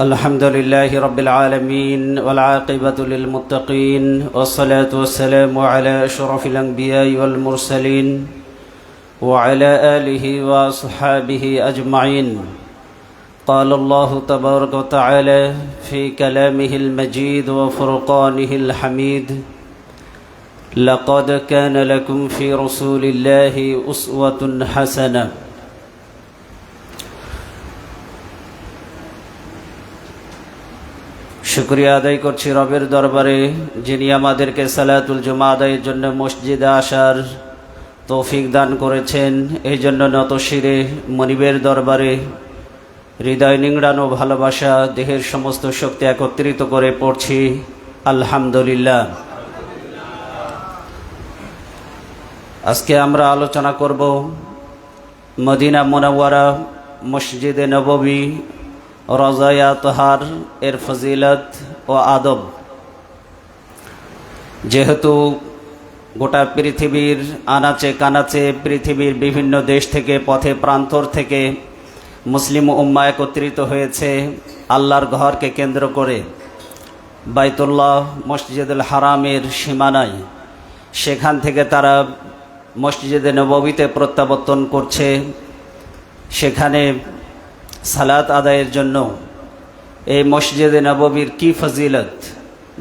الحمد لله رب العالمين والعاقبة للمتقين والصلاة والسلام على أشرف الأنبياء والمرسلين وعلى آله وصحابه أجمعين. قال الله تبارك وتعالى في كلامه المجيد وفرقانه الحميد: لقد كان لكم في رسول الله أسوة حسنة. শুকরিয়া আদায় করছি রবের দরবারে, যিনি আমাদেরকে সালাতুল জুমা আদায়ের জন্য মসজিদে আসার তৌফিক দান করেছেন। এই জন্য নতশিরে মনিবের দরবারে হৃদয় নিংড়ানো ভালোবাসা, দেহের সমস্ত শক্তি একত্রিত করে পড়ছি আলহামদুলিল্লাহ। আজকে আমরা আলোচনা করব মদিনা মুনাওয়ারা মসজিদে নববী রওজায়ে আতহার এর ফজিলত ও আদব। যেহেতু গোটা পৃথিবীর আনাচে কানাচে, পৃথিবীর বিভিন্ন দেশ থেকে, পথে প্রান্তর থেকে মুসলিম উম্মাহ একত্রিত হয়েছে আল্লাহর ঘরকে কেন্দ্র করে বাইতুল্লাহ মসজিদুল হারামের সীমানায়। সেখান থেকে তারা মসজিদে নববীতে প্রত্যাবর্তন করছে, সেখানে সালাত আদায়ের জন্য। এই মসজিদে নববীর কি ফজিলত,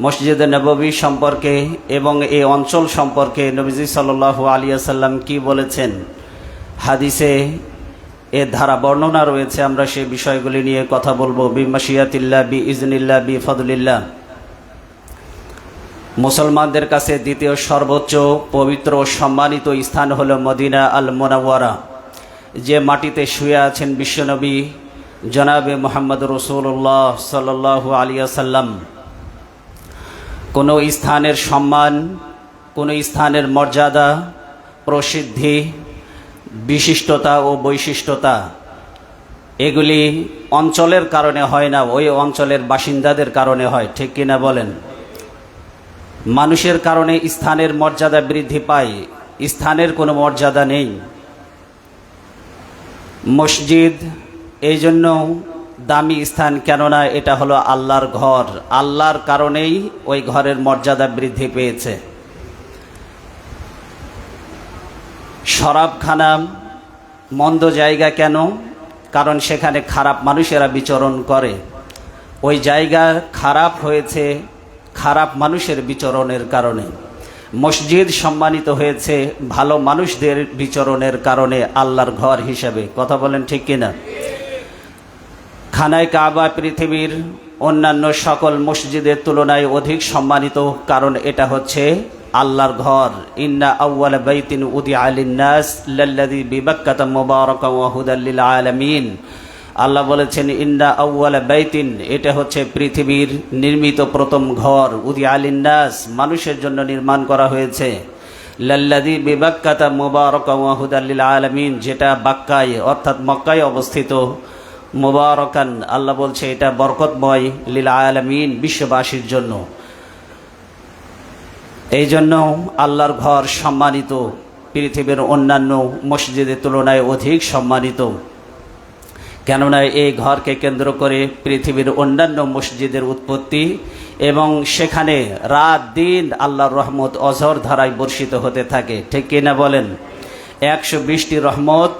মসজিদে নববী সম্পর্কে এবং এই অঞ্চল সম্পর্কে নবীজি সাল্লাল্লাহু আলাইহি ওয়াসাল্লাম কি বলেছেন, হাদিসে এর ধারা বর্ণনা রয়েছে। আমরা সেই বিষয়গুলি নিয়ে কথা বলবো বিমাশিয়াতিল্লাহ, বিইজনিল্লাহ, বিফদলিল্লাহ। মুসলমানদের কাছে দ্বিতীয় সর্বোচ্চ পবিত্র ও সম্মানিত স্থান হলো মদিনা আল মুনাওয়ারা, যে মাটিতে শুয়ে আছেন বিশ্বনবী জনাবে মুহাম্মদ রাসূলুল্লাহ সাল্লাল্লাহু আলাইহি ওয়াসাল্লাম। কোনো স্থানের সম্মান, কোনো স্থানের মর্যাদা, প্রসিদ্ধি, বিশিষ্টতা ও বৈশিষ্ট্যতা এগুলি অঞ্চলের কারণে হয় না, ওই অঞ্চলের বাসিন্দাদের কারণে হয়। ঠিক কিনা বলেন? মানুষের কারণে স্থানের মর্যাদা বৃদ্ধি পায়, স্থানের কোনো মর্যাদা নেই। মসজিদ এই জন্য দামি স্থান, কেননা এটা হলো আল্লাহর ঘর। আল্লাহর কারণেই ওই ঘরের মর্যাদা বৃদ্ধি পেয়েছে। শরাবখানা মন্দ জায়গা কেন? কারণ সেখানে খারাপ মানুষেরা বিচরণ করে। ওই জায়গা খারাপ হয়েছে খারাপ মানুষের বিচরণের কারণে। মসজিদ সম্মানিত হয়েছে ভালো মানুষদের বিচরণের কারণে আল্লাহর ঘর হিসাবে। কথা বলেন ঠিক কিনা? খানায় কাবা পৃথিবীর অন্যান্য সকল মসজিদের তুলনায় অধিক সম্মানিত, কারণ এটা হচ্ছে আল্লাহর ঘর। ইন্না আউওয়ালা বাইতিন উদিআ লিন-নাস লাল্লাযী বিবাক্কাতা মুবারাকান ওয়া হুদাল লিল আলামিন। আল্লাহ বলেছেন ইন্না আউওয়ালা বাইতিন, এটা হচ্ছে পৃথিবীর নির্মিত প্রথম ঘর। উদিআ লিন-নাস, মানুষের জন্য নির্মাণ করা হয়েছে। লাল্লাযী বিবাক্কাতা মুবারাকান ওয়া হুদাল লিল আলামিন, যেটা বাক্কায় অর্থাৎ মক্কায় অবস্থিত। মুবারাকান, আল্লাহ বলছে এটা বরকতময়, লিল আলামিন, বিশ্ববাসীর জন্য। এই জন্য আল্লাহর ঘর সম্মানিত, পৃথিবীর অন্যান্য মসজিদের তুলনায় অধিক সম্মানিত। কেননা এই ঘরকে কেন্দ্র করে পৃথিবীর অন্যান্য মসজিদের উৎপত্তি, এবং সেখানে রাত দিন আল্লাহর রহমত অঝর ধারায় বর্ষিত হতে থাকে। ঠিক কিনা বলেন? 120টি রহমত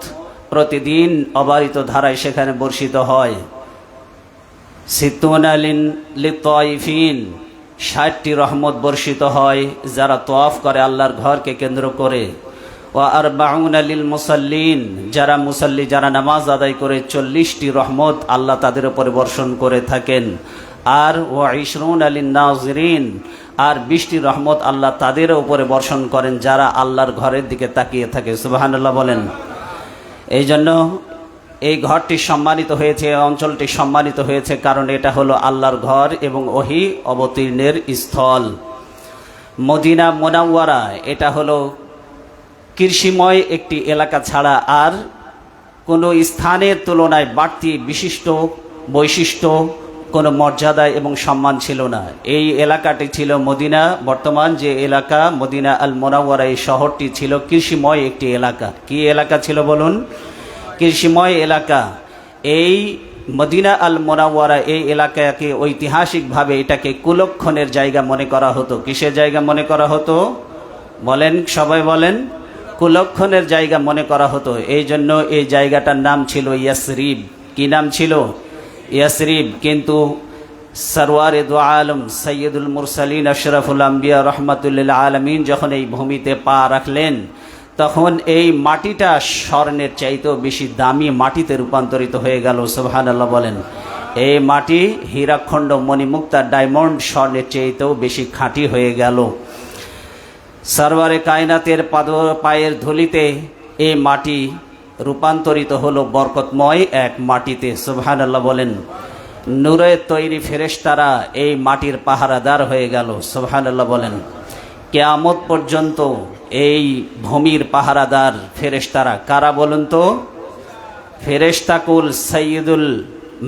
প্রতিদিন অবারিত ধারায় সেখানে বর্ষিত হয়। সিত্তুনা লিত-তাইফিন, 60টি রহমত বর্ষিত হয় যারা তওয়াফ করে আল্লাহর ঘরকে কেন্দ্র করে। ওয়া আরবাউনা লিল মুসাল্লিন, যারা মুসাল্লি, যারা নামাজ আদায় করে 40টি রহমত আল্লাহ তাদের উপরে বর্ষণ করে থাকেন। আর ওয়া ইশরুনা লিন-নাযিরিন, আর 20টি রহমত আল্লাহ তাদের উপরে বর্ষণ করেন যারা আল্লাহর ঘরের দিকে তাকিয়ে থাকে। সুবহানাল্লাহ বলেন। এই জন্য এই ঘরটি সম্মানিত হয়েছে, এই অঞ্চলটি সম্মানিত হয়েছে, কারণ এটা হলো আল্লাহর ঘর এবং ওহী অবতীর্ণের স্থল। মদিনা মুনাওয়ারা এটা হলো কৃষিময় একটি এলাকা ছাড়া আর কোনো স্থানের তুলনায় বাড়তি বিশিষ্ট বৈশিষ্ট্য, কোনো মর্যাদা এবং সম্মান ছিল না। এই এলাকাটি ছিল মদিনা, বর্তমান যে এলাকা মদিনা আল মুনাওয়ারা, এই শহরটি ছিল কৃষিময় একটি এলাকা। কি এলাকা ছিল বলুন? কৃষিময় এলাকা। এই মদিনা আল মুনাওয়ারা এই এলাকাকে ঐতিহাসিকভাবে এটাকে কুলক্ষণের জায়গা মনে করা হতো। কিসের জায়গা মনে করা হতো বলেন, সবাই বলেন? কুলক্ষণের জায়গা মনে করা হতো। এই জন্য এই জায়গাটার নাম ছিল ইয়াসরিব। কি নাম ছিল? ইয়াসরিব। কিন্তু সরওয়ারে দু আলম সৈয়দুল মুরসালিন আশরাফুল আম্বিয়া রহমাতুল্লিল আলমিন যখন এই ভূমিতে পা রাখলেন, তখন এই মাটিটা স্বর্ণের চাইতেও বেশি দামি মাটিতে রূপান্তরিত হয়ে গেল। সুবহানাল্লাহ বলেন। এই মাটি হীরাখণ্ড, মণিমুক্তা, ডায়মন্ড, স্বর্ণের চাইতেও বেশি খাঁটি হয়ে গেল। সরওয়ারে কায়নাতের পায়ের ধুলিতে এই মাটি রূপান্তরিত হলো বরকতময় এক মাটিতে। সুবহানাল্লাহ বলেন। নূরের তৈরি ফেরেশতারা এই মাটির পাহারাদার হয়ে গেল। সুবহানাল্লাহ বলেন। কিয়ামত পর্যন্ত এই ভূমির পাহারাদার ফেরেশতারা কারা বলুন তো? ফেরেশতাকুল সাইয়্যিদুল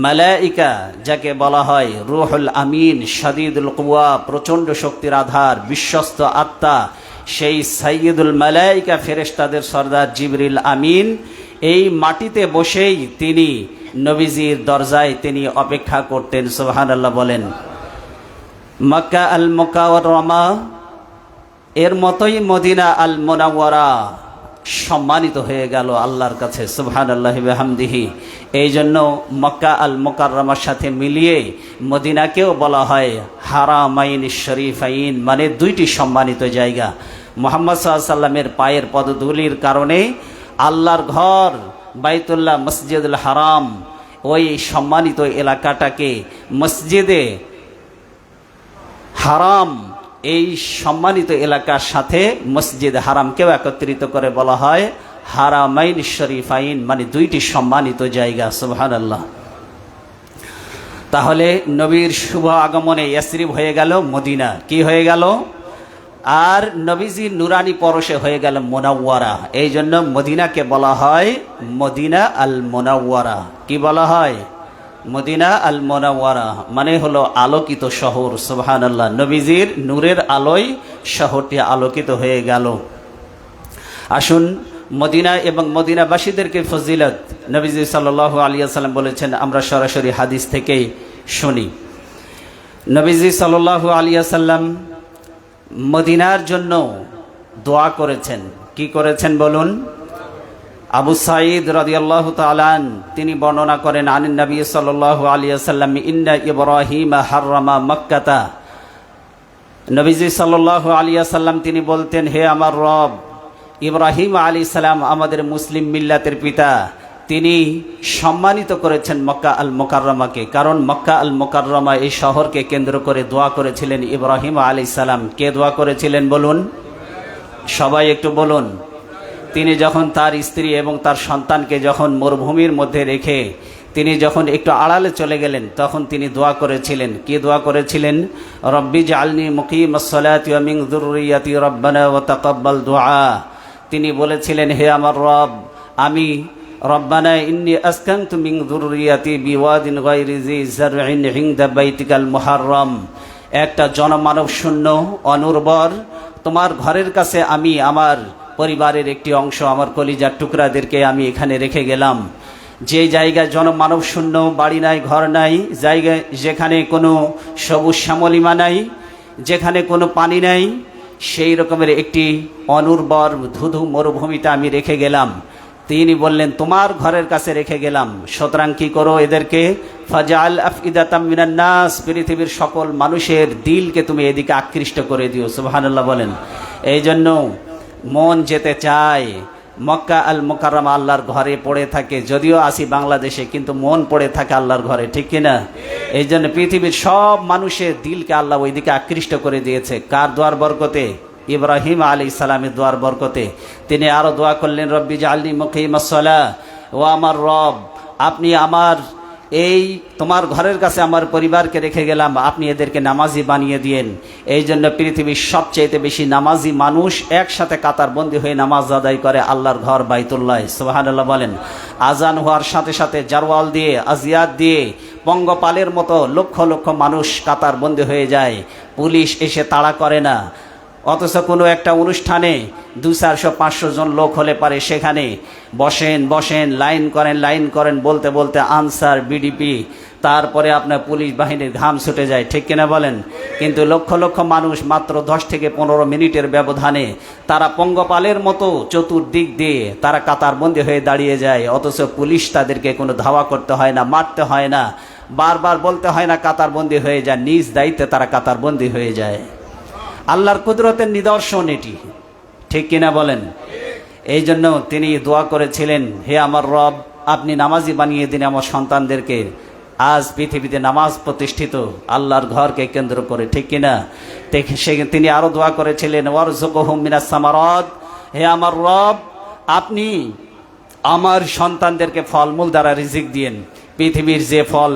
মালাইকা, যাকে বলা হয় রূহুল আমিন, শাদীদুল কুওয়া, প্রচণ্ড শক্তির আধার, বিশ্বস্ত আত্মা, সেই সাইয়্যিদুল মালাইকা ফেরেশতাদের সর্দার জিবরিল আমিন এই মাটিতে বসেই তিনি নবীজির দরজায় তিনি অপেক্ষা করতেন। সুবহানাল্লাহ বলেন। মক্কা আল মুকাররমা এর মতোই মদিনা আল মুনাওয়ারা সম্মানিত হয়ে গেল আল্লাহর কাছে। সুবহানাল্লাহি ওয়া বিহামদিহি। এই জন্য মক্কা আল মুকাররমার সাথে মিলিয়ে মদিনাকেও বলা হয় হারামাইন শরীফাইন, মানে দুইটি সম্মানিত জায়গা। মুহাম্মদ সাল্লাল্লাহু আলাইহি সাল্লামের পায়ের পদধূলির কারণে আল্লাহর ঘর বাইতুল্লাহ, মসজিদুল হারাম, ওই সম্মানিত এলাকাটাকে মসজিদে হারাম, এই সম্মানিত এলাকার সাথে মসজিদ হারামকেও একত্রিত করে বলা হয় হারামাইন শরীফাইন, মানে দুইটি সম্মানিত জায়গা। সুবহানাল্লাহ। তাহলে নবীর শুভ আগমনে ইয়াসরিব হয়ে গেল মদিনা। কি হয়ে গেল? আর নবীজির নুরানি পরশে হয়ে গেল মুনাওয়ারা। এই জন্য মদিনাকে বলা হয় মদিনা আল মুনাওয়ারা। কি বলা হয়? মদিনা আল মুনাওয়ারা, মানে হলো আলোকিত শহর। সুবহানাল্লাহ। নবীজির নূরের আলোয় শহরটি আলোকিত হয়ে গেল। আসুন মদিনা এবং মদিনাবাসীদেরকে ফজিলত নবীজি সাল্লাল্লাহু আলাইহি ওয়াসাল্লাম বলেছেন, আমরা সরাসরি হাদিস থেকেই শুনি। নবীজি সাল্লাল্লাহু আলাইহি ওয়াসাল্লাম মদিনার জন্য দোয়া করেছেন। কি করেছেন বলুন? আবু সাঈদ রাদিয়াল্লাহু তাআলা তিনি বর্ণনা করেন, আনিন নবী সাল্লাল্লাহু আলাইহি ওয়াসাল্লাম ইন্না ইব্রাহিম হাররামা মক্কাতা। নবীজি সাল্লাল্লাহু আলাইহি ওয়াসাল্লাম তিনি বলতেন, হে আমার রব, ইব্রাহিম আলাইহিস সালাম আমাদের মুসলিম মিল্লাতের পিতা, তিনি সম্মানিত করেছেন মক্কা আল মুকাররমাকে। কারণ মক্কা আল মুকাররমা এই শহরকে কেন্দ্র করে দোয়া করেছিলেন ইব্রাহিম আলাইহিস সালাম। কে দোয়া করেছিলেন বলুন? সবাই একটু বলুন। তিনি যখন তার স্ত্রী এবং তার সন্তানকে যখন মরুভূমির মধ্যে রেখে তিনি যখন একটু আড়ালে চলে গেলেন, তখন তিনি দোয়া করেছিলেন। কি দোয়া করেছিলেন? রব্বি জাআলনি মুকিমাস সালাতি ওয়া মিন যুররিয়াতি রব্বানা ওয়া তাকাব্বাল দুআ। তিনি বলেছিলেন, হে আমার রব, আমি রব্বানা ইন্নী আসকানতু মিন যুররিয়াতি বিওয়াদিন গায়রি জি যারইন ইনদা বাইতিকাল মুহাররম, একটা জনমানব শূন্য, অনুর্বর তোমার ঘরের কাছে আমি আমার পরিবারের একটি অংশ, আমার কলিজার টুকরাদেরকে আমি এখানে রেখে গেলাম। যে জায়গায় জনমানব শূন্য, বাড়ি নাই, ঘর নাই, জায়গায় যেখানে কোনো সবুজ শ্যামলিমা নাই, যেখানে কোনো পানি নাই, সেই রকমের একটি অনুর্বর ধুধু মরুভূমিতে আমি রেখে গেলাম। তিনি বললেন, তোমার ঘরের কাছে রেখে গেলাম, সুতরাং কি করো এদেরকে? ফাজআল আফইদাতাম মিনান নাস, পৃথিবীর সকল মানুষের দিলকে তুমি এদিকে আকৃষ্ট করে দিও। সুবহানাল্লাহ বলেন। এই জন্য মন যেতে চায় মক্কা আল মুকাররমা আল্লাহর ঘরে পড়ে থাকে। যদিও আসি বাংলাদেশে, কিন্তু মন পড়ে থাকে আল্লাহর ঘরে, ঠিক কিনা? এই জন্য পৃথিবীর সব মানুষের দিলকে আল্লাহ ওইদিকে আকৃষ্ট করে দিয়েছে। কার দোয়ার বরকতে? ইব্রাহিম আলাইহিস সালামের দোয়ার বরকতে। তিনি আরো দোয়া করলেন, রব্বি জাআলনি মুকিমাস সালাহ, ও আমার রব, আপনি আমার এই তোমার ঘরের কাছে আমার পরিবারকে রেখে গেলাম, আপনি এদেরকে নামাজি বানিয়ে দিয়েন। এই জন্য পৃথিবীর সবচেয়ে বেশি নামাজি মানুষ একসাথে কাতারবন্দি হয়ে নামাজ আদায় করে আল্লাহর ঘর বাইতুল্লাহ। সুবহানাল্লাহ বলেন। আজান হওয়ার সাথে সাথে জারওয়াল দিয়ে, আজিয়াত দিয়ে, পঙ্গপালের মতো লক্ষ লক্ষ মানুষ কাতারবন্দি হয়ে যায়। পুলিশ এসে তাড়া করে না, অথচ কোনো একটা অনুষ্ঠানে 200-400-500 জন লোক হলে পারে সেখানে বসেন বসেন লাইন করেন বলতে বলতে আনসার বিডিপি তারপরে আপনার পুলিশ বাহিনীর ঘাম ছুটে যায়, ঠিক কিনা বলেন? কিন্তু লক্ষ লক্ষ মানুষ মাত্র 10 থেকে 15 মিনিটের ব্যবধানে তারা পঙ্গপালের মতো চতুর্দিক দিয়ে তারা কাতারবন্দি হয়ে দাঁড়িয়ে যায়, অথচ পুলিশ তাদেরকে কোনো ধাওয়া করতে হয় না, মারতে হয় না, বারবার বলতে হয় না কাতারবন্দি হয়ে যায়, নিজ দায়িত্বে তারা কাতারবন্দি হয়ে যায়। আল্লাহর কুদরতের নিদর্শন এটি, ঠিক কিনা বলেন? এই জন্য তিনি দোয়া করেছিলেন, হে আমার রব, আপনি নামাজি বানিয়ে দিন আমার সন্তানদেরকে। আজ পৃথিবীতে নামাজ প্রতিষ্ঠিত আল্লাহর ঘরকে কেন্দ্র করে, ঠিক কিনা? তিনি আরো দোয়া করেছিলেন, ওয়ারযুকহুম মিনাস সামারাত, হে আমার রব, আপনি আমার সন্তানদেরকে ফলমূল দ্বারা রিজিক দিয়েন। পৃথিবীর যে ফল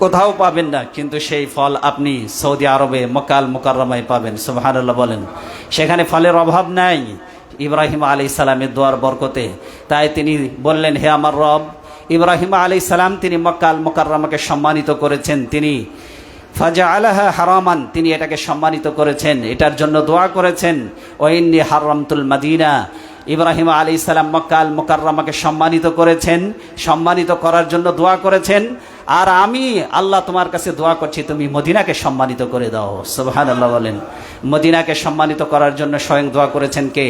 কোথাও পাবেন না, কিন্তু সেই ফল আপনি সৌদি আরবে মক্কা আল মুকাররমায় পাবেন। সুবহানাল্লাহ বলেন। সেখানে ফলের অভাব নাই ইব্রাহিম আলাইহিস সালামের দোয়ার বরকতে। তাই তিনি বললেন, হে আমার রব, ইব্রাহিম আলাইহিস সালাম তিনি মক্কা আল মুকাররমাকে সম্মানিত করেছেন, তিনি ফাজআলাহা হারামান, তিনি এটাকে সম্মানিত করেছেন, এটার জন্য দোয়া করেছেন। ওয়া ইন্নী হারামতুল মাদিনা, ইব্রাহিম আলাইহিস সালাম মক্কা আল মুকাররমাকে সম্মানিত করেছেন, সম্মানিত করার জন্য দোয়া করেছেন। আর আমি আল্লাহ তোমার কাছে দোয়া করছি, তুমি মদিনাকে সম্মানিত করে দাও। সুবহানাল্লাহ বলেন। মদিনাকে সম্মানিত করার জন্য স্বয়ং দোয়া করেছেন কে?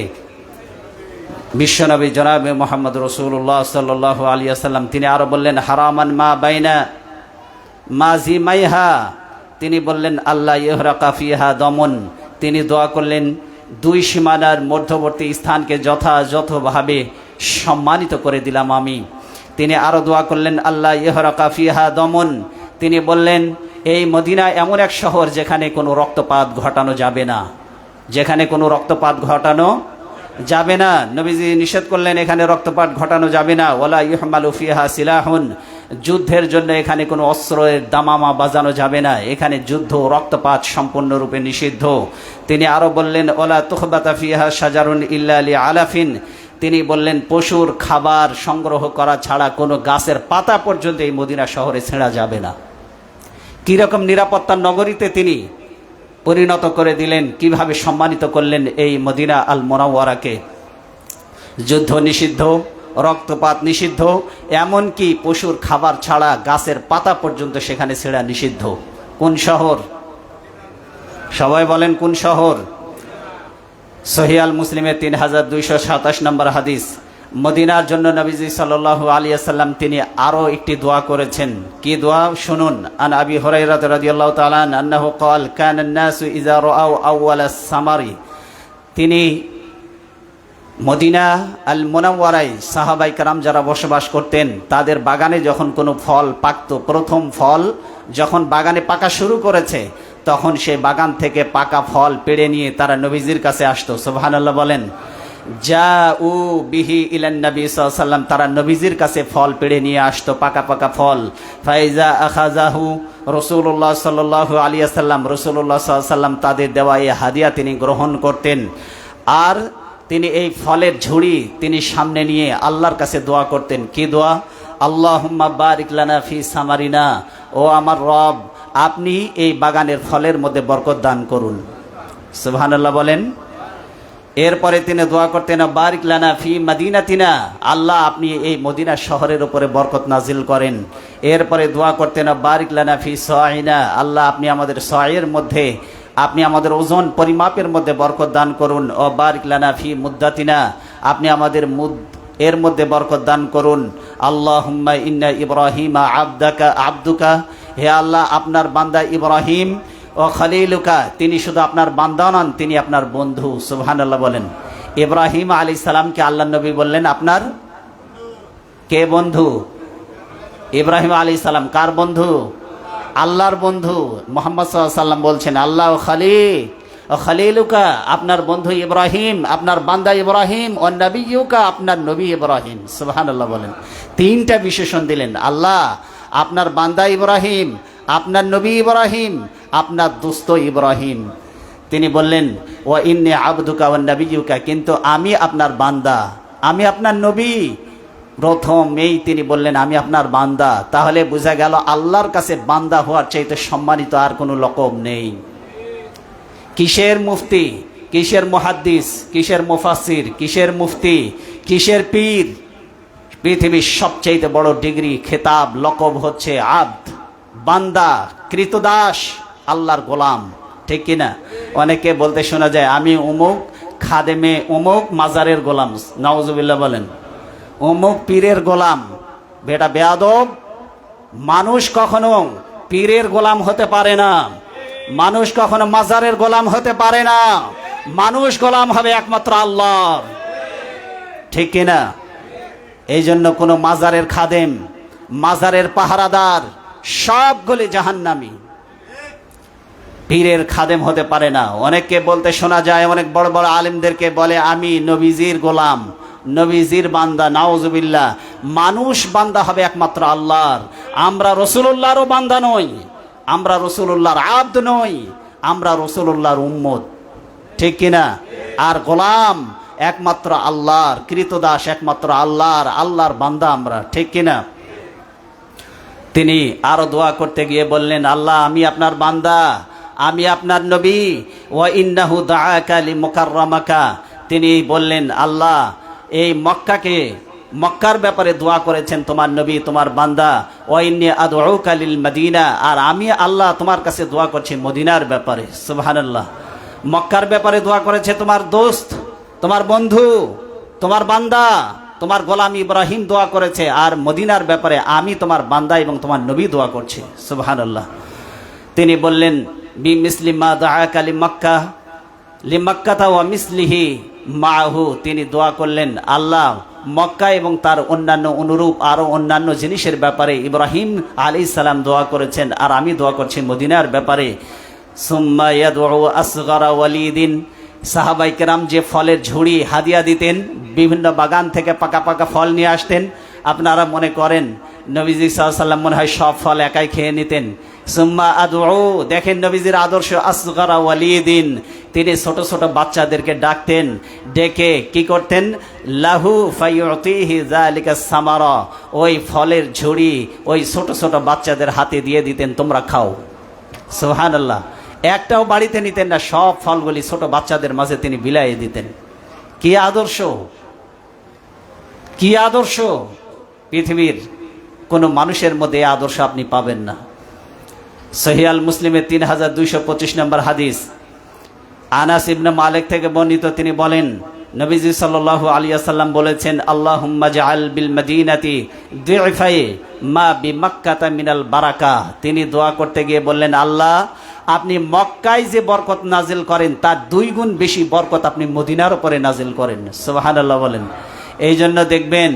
বিশ্বনবী জনাবে মুহাম্মদ রাসূলুল্লাহ সাল্লাল্লাহু আলাইহি ওয়াসাল্লাম। তিনি আরো বললেন, হারামান মা বাইনা মাজিমাইহা, তিনি বললেন আল্লাহ ইহরাকা ফিহা দমন। তিনি দোয়া করলেন, দুই সীমানার মধ্যবর্তী স্থানকে যথাযথভাবে সম্মানিত করে দিলাম আমি। তিনি আরো দোয়া করলেন, আল্লাহ ইহরাকা ফিহা দমন। তিনি বললেন, এই মদিনা এমন এক শহর যেখানে কোনো রক্তপাত ঘটানো যাবে না, যেখানে কোনো রক্তপাত ঘটানো যাবে না। নবীজি নিষেধ করলেন, এখানে রক্তপাত ঘটানো যাবে না। ওয়ালা ইহমালু ফিহা সিলাহুন, যুদ্ধের জন্য এখানে কোনো অস্ত্রের দামামা বাজানো যাবে না, এখানে যুদ্ধ রক্তপাত সম্পূর্ণরূপে নিষিদ্ধ। তিনি আরো বললেন, ওয়ালা তুখবাতা ফিহা শাজারুন ইল্লা লি আলাফিন, তিনি বললেন পশুর খাবার সংগ্রহ করা ছাড়া কোনো গাছের পাতা পর্যন্ত এই মদিনা শহরে ছেঁড়া যাবে না। কিরকম নিরাপত্তার নগরীতে তিনি পরিণত করে দিলেন, কিভাবে সম্মানিত করলেন এই মদিনা আল মুনাওয়ারাকে। যুদ্ধ নিষিদ্ধ, রক্তপাত নিষিদ্ধ, এমনকি পশুর খাবার ছাড়া গাছের পাতা পর্যন্ত সেখানে ছেঁড়া নিষিদ্ধ। কোন শহর? সবাই বলেন কোন শহর? সহিহ আল মুসলিমের 3227 নম্বর হাদিস। মদিনার জন্য নবীজি সাল্লাল্লাহু আলাইহি ওয়াসাল্লাম তিনি আরো একটি দোয়া করেছেন। কি দোয়া শুনুন। আন আবি হুরায়রা রাদিয়াল্লাহু তাআলা আনহু قال كان الناس اذا راوا اول الثمر, তিনি মদিনা আল মুনাওয়ারায় সাহাবায়ে কেরাম যারা বসবাস করতেন তাদের বাগানে যখন কোনো ফল পাকতো, প্রথম ফল যখন বাগানে পাকা শুরু করেছে, তখন সেই বাগান থেকে পাকা ফল পেড়ে নিয়ে তারা নবীজির কাছে আসতো। সুবহানাল্লাহ বলেন। জাউ বিহি ইলান নবী সাল্লাল্লাহু আলাইহি ওয়াসাল্লাম, তারা নবীজির কাছে ফল পেড়ে নিয়ে আসতো, পাকা পাকা ফল। ফাইজা আখাযাহু রাসূলুল্লাহ সাল্লাল্লাহু আলাইহি ওয়াসাল্লাম, রাসূলুল্লাহ সাল্লাল্লাহু আলাইহি ওয়াসাল্লাম তাদের দেওয়া এই হাদিয়া তিনি গ্রহণ করতেন। আর তিনি এই ফলের ঝুড়ি তিনি সামনে নিয়ে আল্লাহর কাছে দোয়া করতেন। কি দোয়া? আল্লাহুম্মা বারিক লানা ফি সামারিনা, ও আমার রব, আপনি এই বাগানের ফলের মধ্যে বরকত দান করুন। সুবহানাল্লাহ বলেন। এরপরে তিনি দোয়া করতেন, বারিক লানা ফি মাদিনাতিনা, আল্লাহ আপনি এই মদিনা শহরের উপরে বরকত নাজিল করেন। এরপরে দোয়া করতেন, বারিক লানা ফি সাইনা, আল্লাহ আপনি আমাদের সায়ের মধ্যে, আপনি আমাদের ওজন পরিমাপের মধ্যে বরকত দান করুন। ও বারিক লানা ফি মুদ্দাতিনা, আপনি আমাদের এর মধ্যে বরকত দান করুন। আল্লাহুম্মা ইন্না ইব্রাহিমা আবদুকা, হে আল্লাহ আপনার বান্দা ইব্রাহিম, ও খলিলুকা, তিনি শুধু আপনার বান্দা নন, তিনি আপনার বন্ধু। সুবহানাল্লাহ বলেন। ইব্রাহিম আলাইহিস সালামকে আল্লাহ নবী বললেন আপনার কে বন্ধু? ইব্রাহিম আলাইহিস সালাম কার বন্ধু? আল্লাহর বন্ধু। মুহাম্মদ সাল্লাল্লাহু আলাইহি ওয়াসাল্লাম বলছেন, আল্লাহ খলিলুকা, আপনার বন্ধু ইব্রাহিম, আপনার বান্দা ইব্রাহিম, ও নবিয়ুকা, আপনার নবী ইব্রাহিম। সুবহানাল্লাহ বলেন। তিনটা বিশেষণ দিলেন। আল্লাহ, আপনার বান্দা ইব্রাহিম, আপনার নবী ইব্রাহিম, আপনার দোস্ত ইব্রাহিম। তিনি বললেন, ওয়া ইন্নী আবদুকা ওয়া নবিয়ুকা, কিন্তু আমি আপনার বান্দা, আমি আপনার নবী। প্রথমেই তিনি বললেন আমি আপনার বান্দা। তাহলে বোঝা গেল আল্লাহর কাছে বান্দা হওয়ার চাইতে সম্মানিত আর কোনো লকব নেই। কিসের মুফতি? কিসের মুহাদ্দিস, কিসের মুফাসসির, কিসের মুফতি, কিসের পীর? পৃথিবীর সবচেয়ে বড় ডিগ্রি, খেতাব, লকব হচ্ছে আব্দ, বান্দা, কৃতদাস, আল্লাহর গোলাম। ঠিক কিনা? অনেকে বলতে শোনা যায় আমি অমুক খাদেমে অমুক মাজারের গোলাম। নাউজুবিল্লাহ বলেন। অমুক পীরের গোলাম। বেটা বেয়াদব, মানুষ কখনো পীরের গোলাম হতে পারে না, মানুষ কখনো মাজারের গোলাম হতে পারে না। মানুষ গোলাম হবে একমাত্র আল্লাহর। ঠিক কিনা? এই জন্য কোনো মাজারের খাদেম, মাজারের পাহারাদার সবগুলি জাহান্নামী, পীরের খাদেম হতে পারে না। অনেককে বলতে শোনা যায়, অনেক বড় বড় আলেমদেরকে বলে আমি নবীজির গোলাম, নবীজির বান্দা। নাউজুবিল্লাহ। মানুষ বান্দা হবে একমাত্র আল্লাহর। আমরা রাসূলুল্লাহরও বান্দা নই, আমরা রাসূলুল্লাহর আব্দ নই, আমরা রাসূলুল্লাহর উম্মত। ঠিক কিনা? আর গোলাম একমাত্র আল্লাহর, কৃতদাস একমাত্র আল্লাহর, আল্লাহর বান্দা আমরা। ঠিক কিনা? তিনি আরো দোয়া করতে গিয়ে বললেন, আল্লাহ আমি আপনার বান্দা, আমি আপনার নবী। ওয়া ইন্নাহু দাআকা লিমুকাররামাকা। তিনি বললেন আল্লাহ এই মক্কাকে, মক্কার ব্যাপারে দোয়া করেছেন তোমার নবী, তোমার বান্দা। ওয়া ইন্নী আদউকা লিল মদিনা। আর আমি আল্লাহ তোমার কাছে দোয়া করছি মদিনার ব্যাপারে। সুবহানাল্লাহ। মক্কার ব্যাপারে দোয়া করেছে তোমার দোস্ত, তোমার বন্ধু, তোমার বান্দা, তোমার গোলাম ইব্রাহিম দোয়া করেছে। আর মদিনার ব্যাপারে আমি তোমার বান্দা এবং তোমার নবী দোয়া করছি। সুবহানাল্লাহ। তিনি বললেন বিমিসলি মা দাআকা লিমাক্কা লিমাক্কাতা ওয়া মিসলিহি মাহু। তিনি দোয়া করলেন আল্লাহ মক্কা এবং তার অন্যান্য অনুরূপ আরো অন্যান্য জিনিসের ব্যাপারে ইব্রাহিম আলাইহিস সালাম দোয়া করেছেন, আর আমি দোয়া করছি মদিনার ব্যাপারে। সুম্মা ইয়াদউ আসগরা ওয়ালিদিন। সাহাবায়ে কেরাম যে ফলের ঝুড়ি হাদিয়া দিতেন, বিভিন্ন বাগান থেকে পাকা পাকা ফল নিয়ে আসতেন। আপনারা মনে করেন নবীজি সাল্লাল্লাহু আলাইহি ওয়াসাল্লাম মনে হয় সব ফল একাই খেয়ে নিতেন? সুম্মা আদউ, দেখেন নবীজির আদর্শ, আসগরা ওয়ালিদিন। তিনি ছোট ছোট বাচ্চাদেরকে ডাকতেন, ডেকে কি করতেন? লাহু ফায়ুতিহি যালিকা সামারা। ওই ফলের ঝুড়ি ওই ছোট ছোট বাচ্চাদের হাতে দিয়ে দিতেন, তোমরা খাও। সুবহানাল্লাহ। একটাও বাড়িতে নিতেন না, সব ফলগুলি ছোট বাচ্চাদের মাঝে তিনি বিলাইয়ে দিতেন। কি আদর্শ, কি আদর্শ! পৃথিবীর কোন মানুষের মধ্যে এই আদর্শ আপনি পাবেন না। সহিহ আল মুসলিমের 3225 নম্বর হাদিস, আনাস ইবনে মালিক থেকে বর্ণিত। তিনি বলেন নবীজি সাল্লাল্লাহু আলাইহি ওয়াসাল্লাম বলেছেন, আল্লাহুম্মা জাআল বিল মদিনাতি দি'ফাই মা বিমাক্কাতা মিনাল বারাকা। তিনি দোয়া করতে গিয়ে বললেন, আল্লাহ আপনি মক্কায় যে বরকত নাজিল করেন তার 2 গুণ বেশি বরকত আপনি মদিনার উপরে নাজিল করেন। সুবহানাল্লাহ বলেন। এই জন্য দেখবেন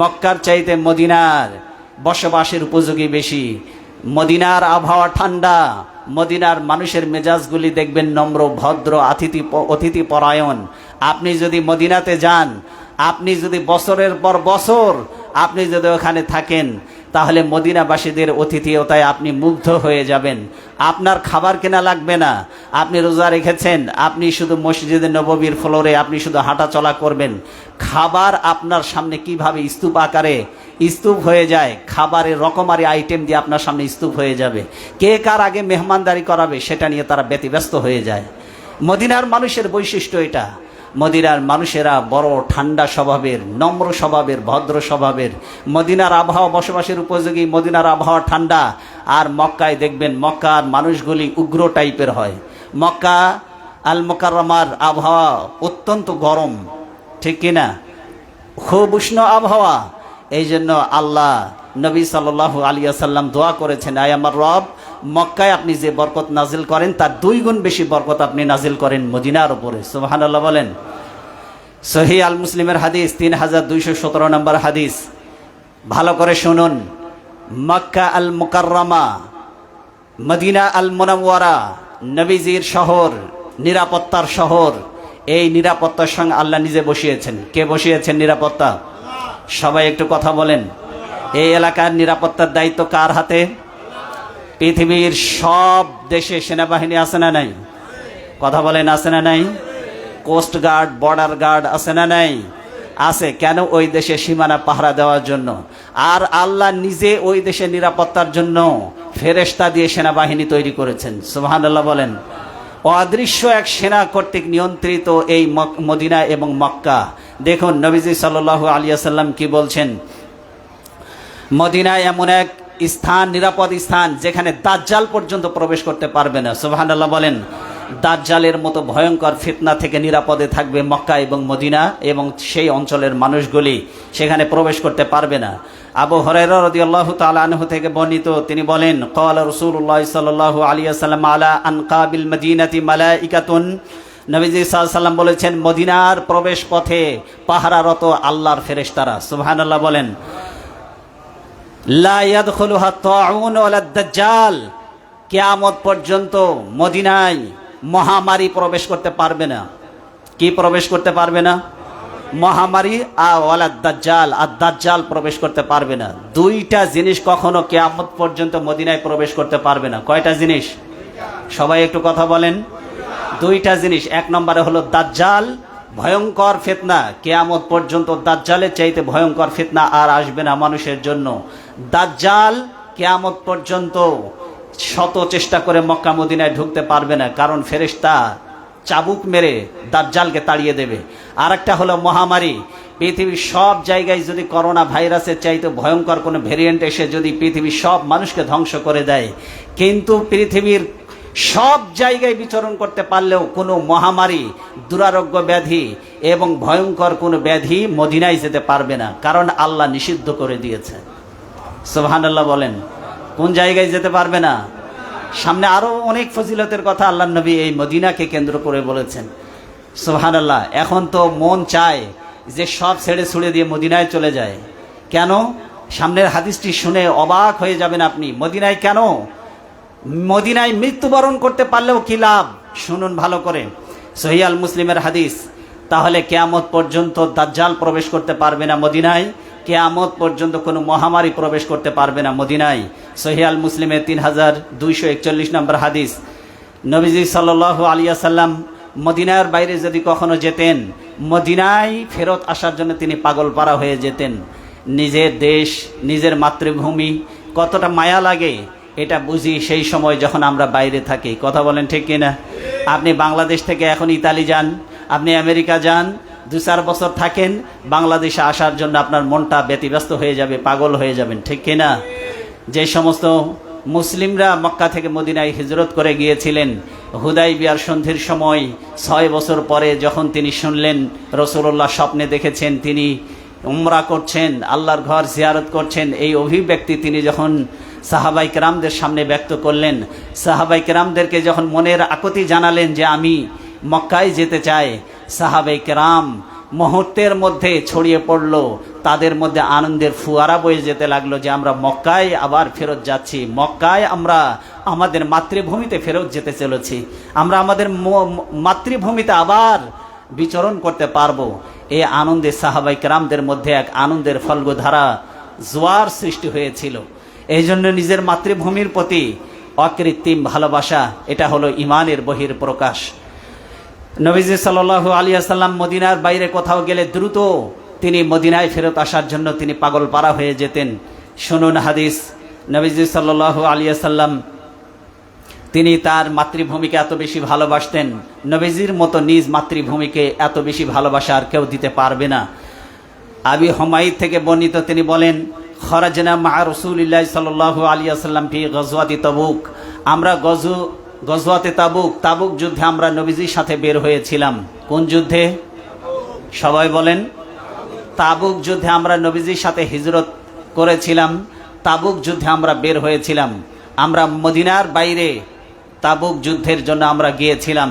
মক্কার চাইতে মদিনার বসবাসের উপযোগী বেশি। মদিনার আবহাওয়া ঠান্ডা, মদিনার মানুষের মেজাজগুলি দেখবেন নম্র, ভদ্র, অতিথি পরায়ণ। আপনি যদি মদিনাতে যান, আপনি যদি বছরের পর বছর আপনি যদি ওখানে থাকেন, তাহলে মদিনাবাসীদের অতিথিয়তায় আপনি মুগ্ধ হয়ে যাবেন। আপনার খাবার কেনা লাগবে না। আপনি রোজা রেখেছেন, আপনি শুধু মসজিদে নববীর ফ্লোরে আপনি শুধু হাঁটা চলা করবেন। খাবার আপনার সামনে কিভাবে স্তূপ আকারে স্তূপ হয়ে যায়, খাবারের রকমারি আইটেম দিয়ে আপনার সামনে স্তূপ হয়ে যাবে। কে কার আগে মেহমানদারি করাবে সেটা নিয়ে তারা ব্যতিব্যস্ত হয়ে যায়। মদিনার মানুষের বৈশিষ্ট্য এটা। মদিনার মানুষেরা বড় ঠান্ডা স্বভাবের, নম্র স্বভাবের, ভদ্র স্বভাবের। মদিনার আবহাওয়া বসবাসের উপযোগী, মদিনার আবহাওয়া ঠান্ডা। আর মক্কায় দেখবেন মক্কার মানুষগুলি উগ্র টাইপের হয়। মক্কা আল মুকাররমার আবহাওয়া অত্যন্ত গরম, ঠিক কিনা? খুব উষ্ণ আবহাওয়া। এই জন্য আল্লাহ নবী সাল্লাল্লাহু আলাইহি ওয়াসাল্লাম দোয়া করেছেন, আয় আমার রব, মক্কায় আপনি যে বরকত নাজিল করেন তার 2 গুণ বেশি বরকত আপনি নাজিল করেন মদিনার উপরে। সুবহানাল্লাহ বলেন। সহিহ আল মুসলিমের হাদিস 3217 নম্বর হাদিস। ভালো করে শুনুন। মক্কা আল মুকাররমা, মদিনা আল মুনাওয়ারা, নবীজির শহর, নিরাপত্তার শহর। এই নিরাপত্তার সঙ্গে আল্লাহ নিজে বসিয়েছেন। কে বসিয়েছেন নিরাপত্তা? সবাই একটু কথা বলেন। এই এলাকার নিরাপত্তার দায়িত্ব কার হাতে? পৃথিবীর সব দেশে সেনাবাহিনী আছে না নাই? কথা বলেন, আছে না নাই? কোস্ট গার্ড, বর্ডার গার্ড আছে না নাই? আছে। কেন? ওই দেশে সীমানা পাহারা দেওয়ার জন্য। আর আল্লাহ নিজে ওই দেশের নিরাপত্তার জন্য ফেরেশতা দিয়ে সেনাবাহিনী তৈরি করেছেন। সুবহানাল্লাহ বলেন। অদৃশ্য এক সেনা কর্তৃক নিয়ন্ত্রিত এই মদিনা এবং মক্কা। দেখুন নবীজি সাল্লাল্লাহু আলাইহি ওয়াসাল্লাম কি বলছেন, মদিনায় এমন এক স্থান, নিরাপদ স্থান, যেখানে দাজ্জাল পর্যন্ত প্রবেশ করতে পারবে না। সুবহানাল্লাহ বলেন। দাজ্জালের মতো ভয়ঙ্কর ফিতনা থেকে নিরাপদে থাকবে মক্কা এবং মদিনা, এবং সেই অঞ্চলের মানুষগুলি সেখানে প্রবেশ করতে পারবে না। আবু হুরায়রা রাদিয়াল্লাহু তাআলা আনহু থেকে বর্ণিত, তিনি বলেন, ক্বালা রাসূলুল্লাহ সাল্লাল্লাহু আলাইহি ওয়াসাল্লাম আলা আনকাবিল মদিনাতি মালাইকাতুন, নবীজি সাল্লাল্লাহু আলাইহি ওয়াসাল্লাম বলেছেন, মদিনার প্রবেশ পথে পাহারারত আল্লাহর ফেরেশতারা, সুবহানাল্লাহ বলেন, লা ইয়াদখুলুহা তাউন ওয়ালা দাজ্জাল, কিয়ামত পর্যন্ত মদিনায় মহামারী প্রবেশ করতে পারবে না। কি প্রবেশ করতে পারবে না? মহামারী ওয়ালা দাজ্জাল, আর দাজ্জাল প্রবেশ করতে পারবে না। দুইটা জিনিস কখনো কিয়ামত পর্যন্ত মদিনায় প্রবেশ করতে পারবে না। কয়টা জিনিস? সবাই একটু কথা বলেন। দুইটা জিনিস। এক নম্বরে হলো দাজ্জাল, ভয়ঙ্কর ফিতনা। কিয়ামত পর্যন্ত দাজ্জালের চাইতে ভয়ঙ্কর ফিতনা আর আসবে না মানুষের জন্য। দাজ্জাল কিয়ামত পর্যন্ত শত চেষ্টা করে মক্কা মদিনায় ঢুকতে পারবে না, কারণ ফেরেশতা চাবুক মেরে দাজ্জালকে তাড়িয়ে দেবে। আর একটা হলো মহামারী। পৃথিবীর সব জায়গায় যদি করোনা ভাইরাসের চাইতে ভয়ঙ্কর কোনো ভেরিয়েন্ট এসে যদি পৃথিবীর সব মানুষকে ধ্বংস করে দেয়, কিন্তু পৃথিবীর সব জায়গায় বিচরণ করতে পারলেও কোনো মহামারী, দুরারোগ্য ব্যাধি এবং ভয়ঙ্কর কোনো ব্যাধি মদিনায় যেতে পারবে না, কারণ আল্লাহ নিষিদ্ধ করে দিয়েছে। সুবহানাল্লাহ বলেন। কোন জায়গায় যেতে পারবে না? সামনে আরো অনেক ফজিলতের কথা আল্লাহ নবী এই মদিনাকে কেন্দ্র করে বলেছেন। সুবহানাল্লাহ। এখন তো মন চায় যে সব ছেড়ে ছুড়ে দিয়ে মদিনায় চলে যায়। কেন? সামনের হাদিসটি শুনে অবাক হয়ে যাবেন আপনি। মদিনায় কেন? মদিনায় মৃত্যুবরণ করতে পারলেও কি লাভ? শুনুন ভালো করে, সহিহ আল মুসলিমের হাদিস। তাহলে কিয়ামত পর্যন্ত দাজ্জাল প্রবেশ করতে পারবে না মদিনায়, কিয়ামত পর্যন্ত কোনো মহামারী প্রবেশ করতে পারবে না মদিনায়। সহিহ আল মুসলিমের 3241 নম্বর হাদিস। নবীজি সাল্লাল্লাহু আলাইহি ওয়াসাল্লাম মদিনার বাইরে যদি কখনো যেতেন, মদিনায় ফেরত আসার জন্য তিনি পাগলপাড়া হয়ে যেতেন। নিজের দেশ, নিজের মাতৃভূমি কতটা মায়া লাগে এটা বুঝি সেই সময় যখন আমরা বাইরে থাকি। কথা বলেন ঠিক কিনা? আপনি বাংলাদেশ থেকে এখন ইতালি যান, আপনি আমেরিকা যান, 2-4 বছর থাকেন, বাংলাদেশে আসার জন্য আপনার মনটা ব্যতিব্যস্ত হয়ে যাবে, পাগল হয়ে যাবেন, ঠিক কিনা? যে সমস্ত মুসলিমরা মক্কা থেকে মদিনায় হিজরত করে গিয়েছিলেন, হুদাইবিয়ার সন্ধির সময় 6 বছর পরে যখন তিনি শুনলেন রাসূলুল্লাহ স্বপ্নে দেখেছেন তিনি উমরা করছেন, আল্লাহর ঘর জিয়ারত করছেন, এই অভিব্যক্তি তিনি যখন সাহাবাই কেরামদের সামনে ব্যক্ত করলেন, সাহাবাই কেরামদেরকে যখন মনের আকুতি জানালেন যে আমি মক্কায় যেতে চাই, সাহাবাই কেরাম মুহূর্তের মধ্যে ছড়িয়ে পড়ল, তাদের মধ্যে আনন্দের ফুয়ারা বয়ে যেতে লাগলো যে আমরা মক্কায় আবার ফেরত যাচ্ছি, মক্কায় আমরা আমাদের মাতৃভূমিতে ফেরত যেতে চলেছি, আমরা আমাদের মাতৃভূমিতে আবার বিচরণ করতে পারবো। এই আনন্দে সাহাবাই কেরামদের মধ্যে এক আনন্দের ফল্গুধারা জোয়ার সৃষ্টি হয়েছিল। এই জন্য নিজের মাতৃভূমির প্রতি অকৃত্রিম ভালোবাসা, এটা হলো ইমানের বহির প্রকাশ। নবীজি সাল্লাল্লাহু আলাইহি ওয়াসাল্লাম মদিনার বাইরে কোথাও গেলে দ্রুত তিনি মদিনায় ফেরত আসার জন্য তিনি পাগলপাড়া হয়ে যেতেন। শুনুন হাদিস। নবীজি সাল্লাল্লাহু আলাইহি ওয়াসাল্লাম তিনি তার মাতৃভূমিকে এত বেশি ভালোবাসতেন, নবীজির মতো নিজ মাতৃভূমিকে এত বেশি ভালোবাসা আর কেউ দিতে পারবে না। আবি হুমায়দ থেকে বর্ণিত, তিনি বলেন, খরাজনা মা রাসূলিল্লাহ সাল্লাল্লাহু আলাইহি ওয়াসাল্লাম ফি গজওয়াতি তাবুক, আমরা গজওয়াতে তাবুক যুদ্ধে আমরা নবীজির সাথে বের হয়েছিলাম। কোন যুদ্ধে? সবাই বলেন। তাবুক যুদ্ধে আমরা নবীজির সাথে হিজরত করেছিলাম, তাবুক যুদ্ধে আমরা বের হয়েছিলাম। আমরা মদিনার বাইরে তাবুক যুদ্ধের জন্য আমরা গিয়েছিলাম।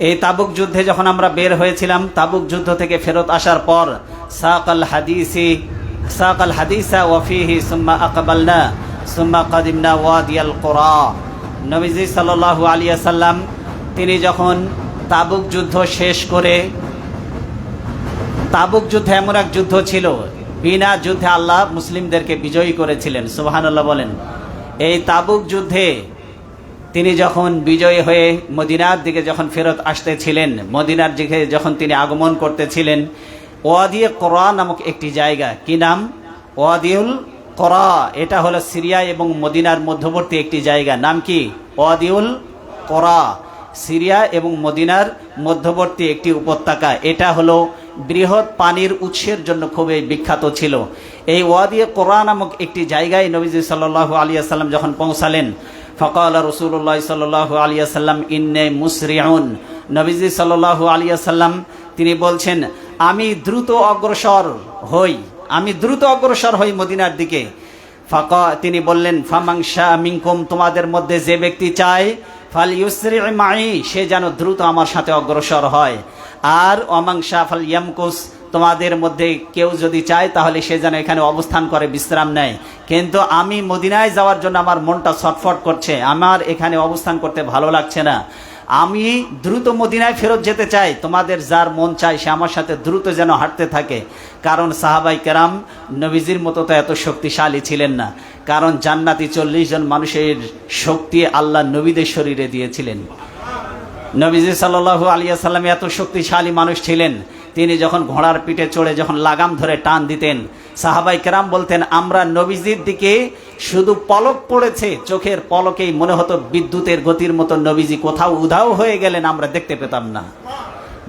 এই তাবুক যুদ্ধে যখন আমরা বের হয়েছিলাম, তাবুক যুদ্ধ থেকে ফেরত আসার পর সাকাল হাদিসা ওয়া ফিহি সুম্মা আকবালনা সুম্মা কাদিমনা ওয়াদিয়াল কুরা। নবীজি সাল্লাল্লাহু আলাইহি ওয়াসাল্লাম তিনি যখন তাবুক যুদ্ধ শেষ করে, তাবুক যুদ্ধ এমন এক যুদ্ধ ছিল, বিনা যুদ্ধে আল্লাহ মুসলিমদেরকে বিজয়ী করেছিলেন। সুবহানাল্লাহ বলেন। এই তাবুক যুদ্ধে তিনি যখন বিজয়ী হয়ে মদিনার দিকে যখন ফেরত আসতেছিলেন, মদিনার দিকে যখন তিনি আগমন করতেছিলেন, ওয়াদিয়ে কোরা নামক একটি জায়গা, কি নাম? ওয়াদিউল কোরা। এটা হলো সিরিয়া এবং মদিনার মধ্যবর্তী একটি জায়গা, নাম কি? ওয়াদিউল কোরা। সিরিয়া এবং মদিনার মধ্যবর্তী একটি উপত্যকা। এটা হলো বৃহৎ পানির উৎসের জন্য খুবই বিখ্যাত ছিল। এই ওয়াদি কোরা নামক একটি জায়গায় নবীজি সাল্লাল্লাহু আলাইহি ওয়াসাল্লাম যখন পৌঁছালেন, ফাকালা রাসূলুল্লাহ সাল্লাল্লাহু আলাইহি ওয়াসাল্লাম ইন্নী মুসরিউন। নবীজি সাল্লাল্লাহু আলাইহি ওয়াসাল্লাম তিনি বলছেন, আমি দ্রুত অগ্রসর হই মদিনার দিকে। তিনি বললেন, ফামাংশা মিনকুম, তোমাদের মধ্যে যে ব্যক্তি চায়, ফাল ইউসরি মাই, সে যেন দ্রুত আমার সাথে অগ্রসর হয়। আর অমাংশা ফাল ইয়ামকুস, তোমাদের মধ্যে কেউ যদি চায় তাহলে সে যেন এখানে অবস্থান করে বিশ্রাম নেয়। কিন্তু আমি মদিনায় যাওয়ার জন্য আমার মনটা ছটফট করছে, আমার এখানে অবস্থান করতে ভালো লাগছে না, আমি দ্রুত মদিনায় ফেরত যেতে চাই। তোমাদের যার মন চায় সে আমার সাথে দ্রুত যেন হাঁটতে থাকে। কারণ সাহাবাই কেরাম নবীজির মতো তো এত শক্তিশালী ছিলেন না, কারণ জান্নাতি 40 জন মানুষের শক্তি আল্লাহ নবীদের শরীরে দিয়েছিলেন। নবীজি সাল্লাল্লাহু আলাইহি ওয়াসাল্লাম এত শক্তিশালী মানুষ ছিলেন, তিনি যখন ঘোড়ার পিঠে চড়ে যখন লাগাম ধরে টান দিতেন, সাহাবাই কেরাম বলতেন, আমরা নবীজির দিকে শুধু পলক পড়েছে, চোখের পলকেই মনে হতো বিদ্যুতের গতির মতো নবীজি কোথাও উধাও হয়ে গেলেন, আমরা দেখতে পেতাম না।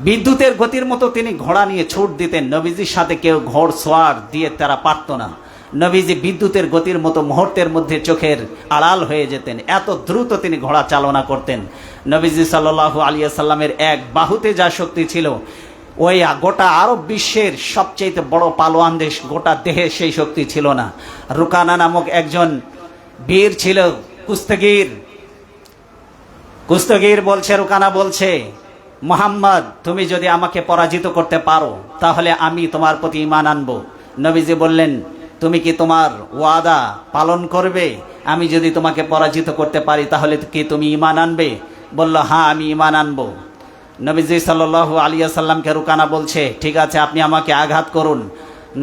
বিদ্যুতের গতির মতো তিনি ঘোড়া নিয়ে ছুট দিতেন, নবীজির সাথে কেউ ঘোড় সোয়ার দিয়ে তারা পারত না। নবীজি বিদ্যুতের গতির মতো মুহূর্তের মধ্যে চোখের আড়াল হয়ে যেতেন, এত দ্রুত তিনি ঘোড়া চালনা করতেন। নবীজি সাল্লাল্লাহু আলাইহি ওয়াসাল্লামের এক বাহুতে যা শক্তি ছিল, ওই গোটা আরব বিশ্বের সবচেয়ে বড় পালোয়ান দেশ গোটা দেহে সেই শক্তি ছিল না। রুকানা নামক একজন বীর ছিল, কুস্তিগীর বলছে, রুকানা বলছে, মুহাম্মদ তুমি যদি আমাকে পরাজিত করতে পারো তাহলে আমি তোমার প্রতি ঈমান আনবো। নবীজি বললেন, তুমি কি তোমার ওয়াদা পালন করবে? আমি যদি তোমাকে পরাজিত করতে পারি তাহলে কি তুমি ঈমান আনবে? বলল, হ্যাঁ আমি ঈমান আনবো। নবীজি সাল্লাল্লাহু আলাইহি ওয়াসাল্লামকে রুকানা বলছে, ঠিক আছে আপনি আমাকে আঘাত করুন।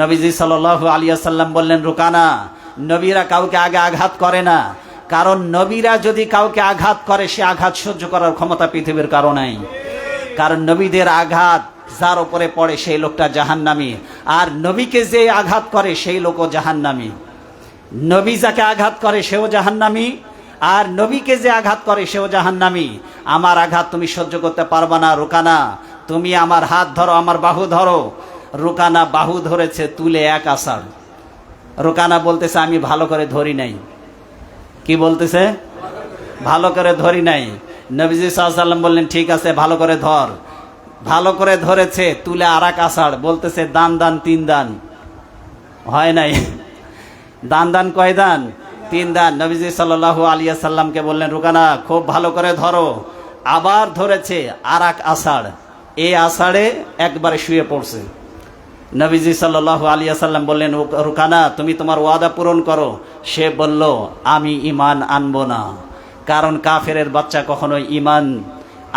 নবীজি সাল্লাল্লাহু আলাইহি ওয়াসাল্লাম বললেন, রুকানা, নবীরা কাউকে আগে আঘাত করে না, কারণ নবীরা যদি কাউকে আঘাত করে সে আঘাত সহ্য করার ক্ষমতা পৃথিবীর কারো নাই। কারণ নবীদের আঘাত যার উপরে পড়ে সেই লোকটা জাহান্নামী, আর নবীকে যে আঘাত করে সেই লোকও জাহান্নামী। নবী যাকে আঘাত করে সেও জাহান্নামী, আর নবীকে যে আঘাত করে সেও জাহান্নামী। আমার আঘাত তুমি সহ্য করতে পারবা না রুকানা, তুমি আমার হাত ধরো, আমার বাহু ধরো। রুকানা বাহু ধরেছে তুলে 1 আষাঢ়। রুকানা বলতেছে, আমি ভালো করে ধরি নাই। কি বলতেছে? ভালো করে ধরি নাই। নবীজি সাল্লাল্লাহু আলাইহি ওয়াসাল্লাম বললেন, ঠিক আছে ভালো করে ধর। ভালো করে ধরেছে তুলে 1 আষাঢ়। বলতেছে, দান 3 দান। হয় নাই। দান কয় দান? 3 দান। নবীজি সাল্লাল্লাহু আলাইহি ওয়াসাল্লামকে বললেন, রুকানা খুব ভালো করে ধরো। আবার ধরেছে 1 আষাঢ়। এই আষাঢ়ে একবারে শুয়ে পড়ছে। নবীজি সাল্লাল্লাহু আলাইহি ওয়াসাল্লাম বললেন, রুকানা তুমি তোমার ওয়াদা পূরণ করো। সে বলল, আমি ঈমান আনবো না, কারণ কাফেরের বাচ্চা কখনো ঈমান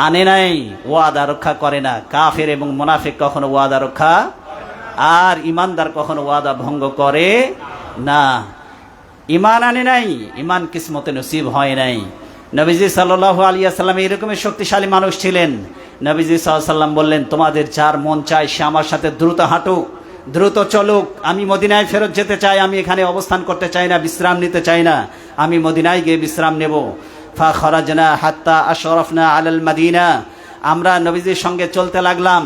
আনে নাই, ওয়াদা রক্ষা করে না। কাফের এবং মুনাফিক কখনো ওয়াদা রক্ষা, আর ঈমানদার কখনো ওয়াদা ভঙ্গ করে না। ঈমান আনে নাই, ঈমান কিসমতে নসিব হয় নাই। নবীজি সাল্লাল্লাহু আলাইহি ওয়াসাল্লাম এরকমই শক্তিশালী মানুষ ছিলেন। নবীজি সাল্লাল্লাহু আলাইহি ওয়াসাল্লাম বললেন, তোমাদের যার মন চায় সে আমার সাথে দ্রুত হাঁটুক, দ্রুত চলুক। আমি মদিনায় ফেরত যেতে চাই, আমি এখানে অবস্থান করতে চাই না, বিশ্রাম নিতে চাই না, আমি মদিনায় গিয়ে বিশ্রাম নেব। ফাখরাজনা হাত্তা আশরাফনা আলাল মদিনা। আমরা নবীজির সঙ্গে চলতে লাগলাম।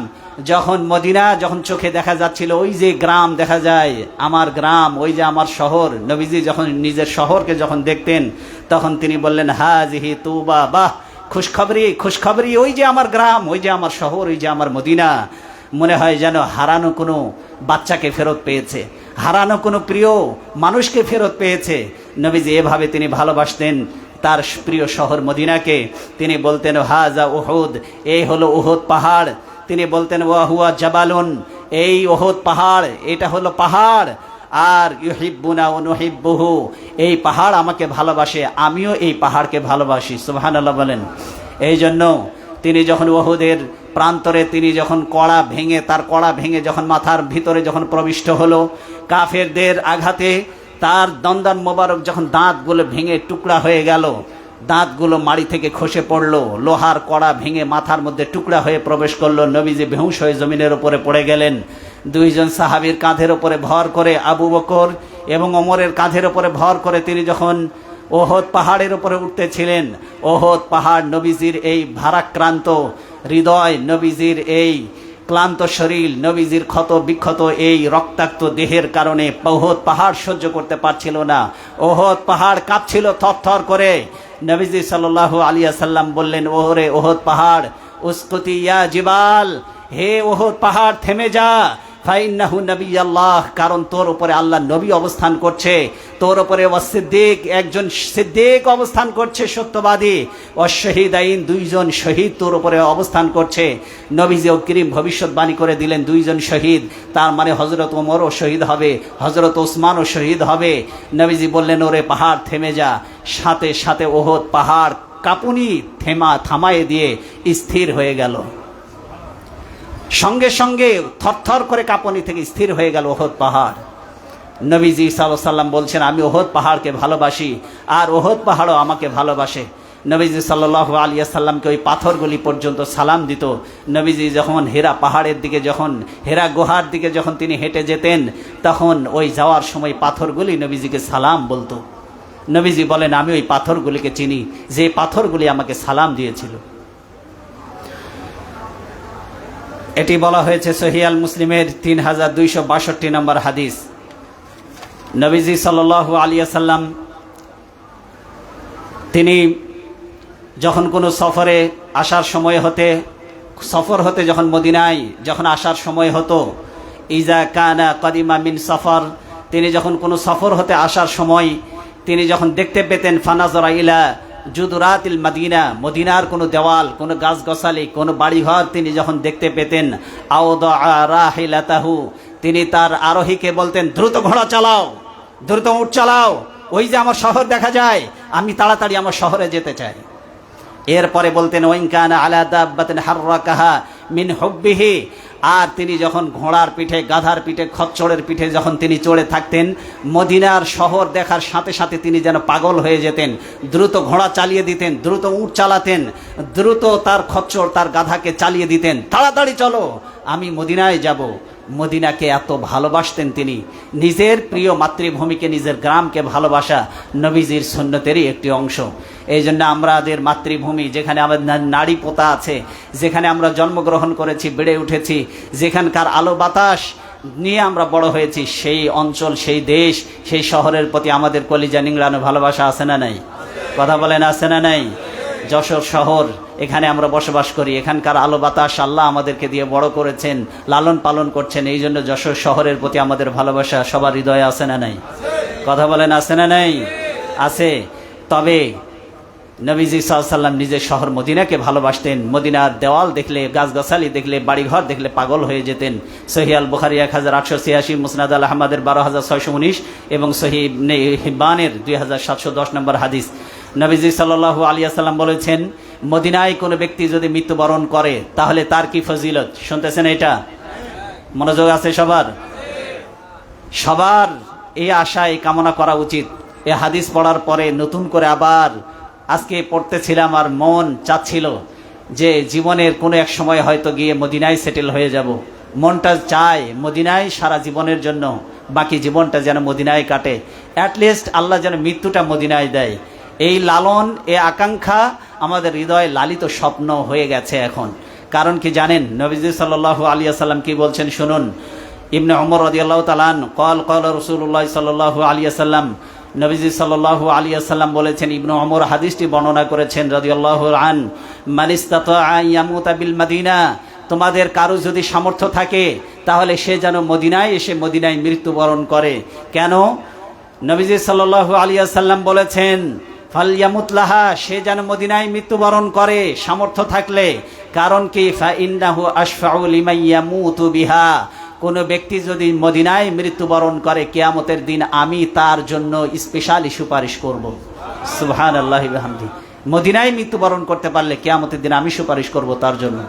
যখন মদিনা যখন চোখে দেখা যাচ্ছিল, ওই যে গ্রাম দেখা যায়, আমার গ্রাম, ওই যে আমার শহর। নবীজি যখন নিজের শহরকে যখন দেখতেন তখন তিনি বললেন, হাজিহি তুবা, বাহ খুশখবরি, ওই যে আমার গ্রাম, ওই যে আমার শহর, ওই যে আমার মদিনা। মনে হয় যেন হারানো কোনো বাচ্চাকে ফেরত পেয়েছে, হারানো কোনো প্রিয় মানুষকে ফেরত পেয়েছে। নবীজি এভাবে তিনি ভালোবাসতেন তার প্রিয় শহর মদিনাকে। তিনি বলতেন, হাজা উহুদ, এই হলো উহুদ পাহাড়। তিনি বলতেন, ওয়া হুয়া জাবালুন, এই উহুদ পাহাড়, এটা হলো পাহাড়। আর ইউহিব্বুনা ওয়া নুহিব্বুহু, এই পাহাড় আমাকে ভালোবাসে, আমিও এই পাহাড়কে ভালোবাসি। সুবহানাল্লাহ বলেন। এই জন্য তিনি যখন উহুদের প্রান্তরে তিনি যখন তার কড়া ভেঙে যখন মাথার ভিতরে যখন প্রবিষ্ট হলো, কাফেরদের আঘাতে তার দন্দান মোবারক যখন দাঁতগুলো ভেঙে টুকরা হয়ে গেল, দাঁতগুলো মাড়ি থেকে খসে পড়লো, লোহার কড়া ভেঙে মাথার মধ্যে টুকরা হয়ে প্রবেশ করলো। নবীজি বেহুশ হয়ে জমিনের উপরে পড়ে গেলেন। 2 জন সাহাবীর কাঁধের উপরে ভর করে, আবু বকর এবং ওমরের কাঁধের উপরে ভর করে তিনি যখন ওহদ পাহাড়ের উপরে উঠতেছিলেন। ওহদ পাহাড় নবীজির এই ভারাক্রান্ত হৃদয়, নবীজির এই ক্লান্ত শরীর, নবীজির ক্ষত বিক্ষত এই রক্তাক্ত দেহের কারণে ওহদ পাহাড় সহ্য করতে পারছিল না। ওহদ পাহাড় কাঁপছিল থরথর করে। নবীজি সাল্লাল্লাহু আলাইহি ওয়াসাল্লাম বললেন, ওরে ওহদ পাহাড়, উসকুতি ইয়া জিবাল, হে ওহদ পাহাড় থেমে যা, ফাইন্নাহু নবিয়্যাল্লাহ, কারণ তোর উপরে আল্লাহ নবী অবস্থান করছে, তোর উপরে সিদ্দিক, একজন সিদ্দিক অবস্থান করছে, সত্যবাদী, অশহীদাইন, দুইজন শহীদ তোর উপরে অবস্থান করছে। নবীজি অগ্রিম ভবিষ্যৎবাণী করে দিলেন দুইজন শহীদ, তার মানে হযরত ওমরও শহীদ হবে, হযরত ওসমানও শহীদ হবে। নবীজি বললেন, ওরে পাহাড় থেমে যা। সাথে সাথে ওহদ পাহাড় কাঁপুনি থামায়ে দিয়ে স্থির হয়ে গেল। সঙ্গে সঙ্গে থরথর করে কাঁপুনি থেকে স্থির হয়ে গেল ওহদ পাহাড়। নবীজি সাল্লাল্লাহু আলাইহি ওয়াসাল্লাম বলছেন, আমি ওহদ পাহাড়কে ভালোবাসি আর ওহদ পাহাড়ও আমাকে ভালোবাসে। নবীজি সাল্লাল্লাহু আলাইহি ওয়াসাল্লামকে ওই পাথরগুলি পর্যন্ত সালাম দিত। নবীজি যখন হেরা পাহাড়ের দিকে, যখন হেরা গুহার দিকে যখন তিনি হেঁটে যেতেন, তখন ওই যাওয়ার সময় পাথরগুলি নবীজিকে সালাম বলতো। নবীজি বলেন, আমি ওই পাথরগুলিকে চিনি, যে পাথরগুলি আমাকে সালাম দিয়েছিল। এটি বলা হয়েছে সহিহ আল মুসলিমের 3262 নম্বর হাদিস। নবীজি সাল্লাল্লাহু আলাইহি ওয়াসাল্লাম তিনি যখন কোনো সফরে আসার সময় হতে, সফর হতে যখন মদিনায় যখন আসার সময় হতো, ইজা কানা কাদিমা মিন সফর, তিনি যখন কোনো সফর হতে আসার সময় তিনি যখন দেখতে পেতেন, ফানাজরা ইলা জুদরাতিল মদিনা, মদিনার কোনো দেওয়াল, কোনো গাছগাছালি, কোনো বাড়িঘর তিনি যখন দেখতে পেতেন, আওদা রাহিলাতাহু, তিনি তার আরোহীকে বলতেন, দ্রুত ঘোড়া চালাও, দ্রুত উট চালাও, ওই যে আমার শহর দেখা যায়, আমি তাড়াতাড়ি আমার শহরে যেতে চাই। এরপরে বলতেন, ওয়াইন কানা আলা দাব্বাতিন হাররাকাহা মিন হুব্বিহি, আর তিনি যখন ঘোড়ার পিঠে, গাধার পিঠে, খচ্চরের পিঠে যখন তিনি চড়ে থাকতেন, মদিনার শহর দেখার সাথে সাথে তিনি যেন পাগল হয়ে যেতেন, দ্রুত ঘোড়া চালিয়ে দিতেন, দ্রুত উট চালাতেন, দ্রুত তার খচ্চর, তার গাধাকে চালিয়ে দিতেন, তাড়াতাড়ি চলো, আমি মদিনায় যাব। মদিনাকে এত ভালোবাসতেন তিনি, নিজের প্রিয় মাতৃভূমিকে, নিজের গ্রামকে ভালোবাসা নবীজির সুন্নতেরই একটি অংশ। এই জন্য আমাদের মাতৃভূমি, যেখানে আমাদের নাড়ি পোতা আছে, যেখানে আমরা জন্মগ্রহণ করেছি, বেড়ে উঠেছি, যেখানকার আলো বাতাস নিয়ে আমরা বড় হয়েছি, সেই অঞ্চল, সেই দেশ, সেই শহরের প্রতি আমাদের কলিজা নিংড়ানো ভালোবাসা আছে না নাই? কথা বলেন, আছে না নাই? যশোর শহর, এখানে আমরা বসবাস করি, এখানকার আলো বাতাস আল্লাহ আমাদেরকে দিয়ে বড় করেছেন, লালন পালন করছেন, এই জন্য যশোর শহরের প্রতি আমাদের ভালোবাসা সবার হৃদয়ে আছে না নাই? কথা বলেন, আছে না নাই? আছে। তবে নবীজি সাল্লাল্লাহু আলাইহি ওয়াসাল্লাম নিজের শহর মদিনাকে ভালোবাসতেন। মদিনার দেওয়াল দেখলে, গাছগাছালি দেখলে, বাড়িঘর দেখলে পাগল হয়ে যেতেন। সহিহ আল বুখারী 1886, মুসনাদ আল আহমদের 12619 এবং সহিহ ইবনে হিব্বানের 2710 নম্বর হাদিস। নবীজি সাল্লাল্লাহু আলাইহি ওয়াসাল্লাম বলেছেন, মদিনায় কোনো ব্যক্তি যদি মৃত্যুবরণ করে তাহলে তার কি ফজিলত। শুনতেছেন? এটা মনোযোগ আছে সবার? সবার এই আশা, এই কামনা করা উচিত। এই হাদিস পড়ার পরে নতুন করে আবার আজকে পড়তেছিলাম, আর মন চাচ্ছিল যে জীবনের কোনো এক সময় হয়তো গিয়ে মদিনায় সেটেল হয়ে যাব। মনটা চায় মদিনায় সারা জীবনের জন্য, বাকি জীবনটা যেন মদিনায় কাটে, অ্যাটলিস্ট আল্লাহ যেন মৃত্যুটা মদিনায় দেয়। এই লালন, এই আকাঙ্ক্ষা আমাদের হৃদয়ে লালিত স্বপ্ন হয়ে গেছে এখন। কারণ কি জানেন? নবীজি সাল্লাল্লাহু আলাইহি ওয়াসাল্লাম কি বলছেন শুনুন। ইবনে ওমর রাদিয়াল্লাহু তাআলা ক্বাল রাসূলুল্লাহ সাল্লাল্লাহু আলাইহি ওয়াসাল্লাম, নবীজি সাল্লাল্লাহু আলাইহি ওয়াসাল্লাম বলেছেন, ইবনে ওমর হাদিসটি বর্ণনা করেছেন রাদিয়াল্লাহু আন, মান ইসতাতাআ ইয়ামুতা বিল মদিনা, তোমাদের কারো যদি সামর্থ্য থাকে তাহলে সে যেন মদিনায় এসে মদিনায় মৃত্যুবরণ করে। কেন? নবীজি সাল্লাল্লাহু আলাইহি ওয়াসাল্লাম বলেছেন, ফালইয়ামুত লাহা, সে যেন মদিনায় মৃত্যুবরণ করে সামর্থ্য থাকলে। কারণ কি? ফাইন্নাহু আশফাউ লিমান ইয়ামুতু বিহা, কোনো ব্যক্তি যদি মদিনায় মৃত্যুবরণ করে, কিয়ামতের দিন আমি তার জন্য স্পেশালি সুপারিশ করব। সুবহানাল্লাহি ওয়া বিহামদিহি। মদিনায় মৃত্যুবরণ করতে পারলে কিয়ামতের দিন আমি সুপারিশ করব তার জন্য।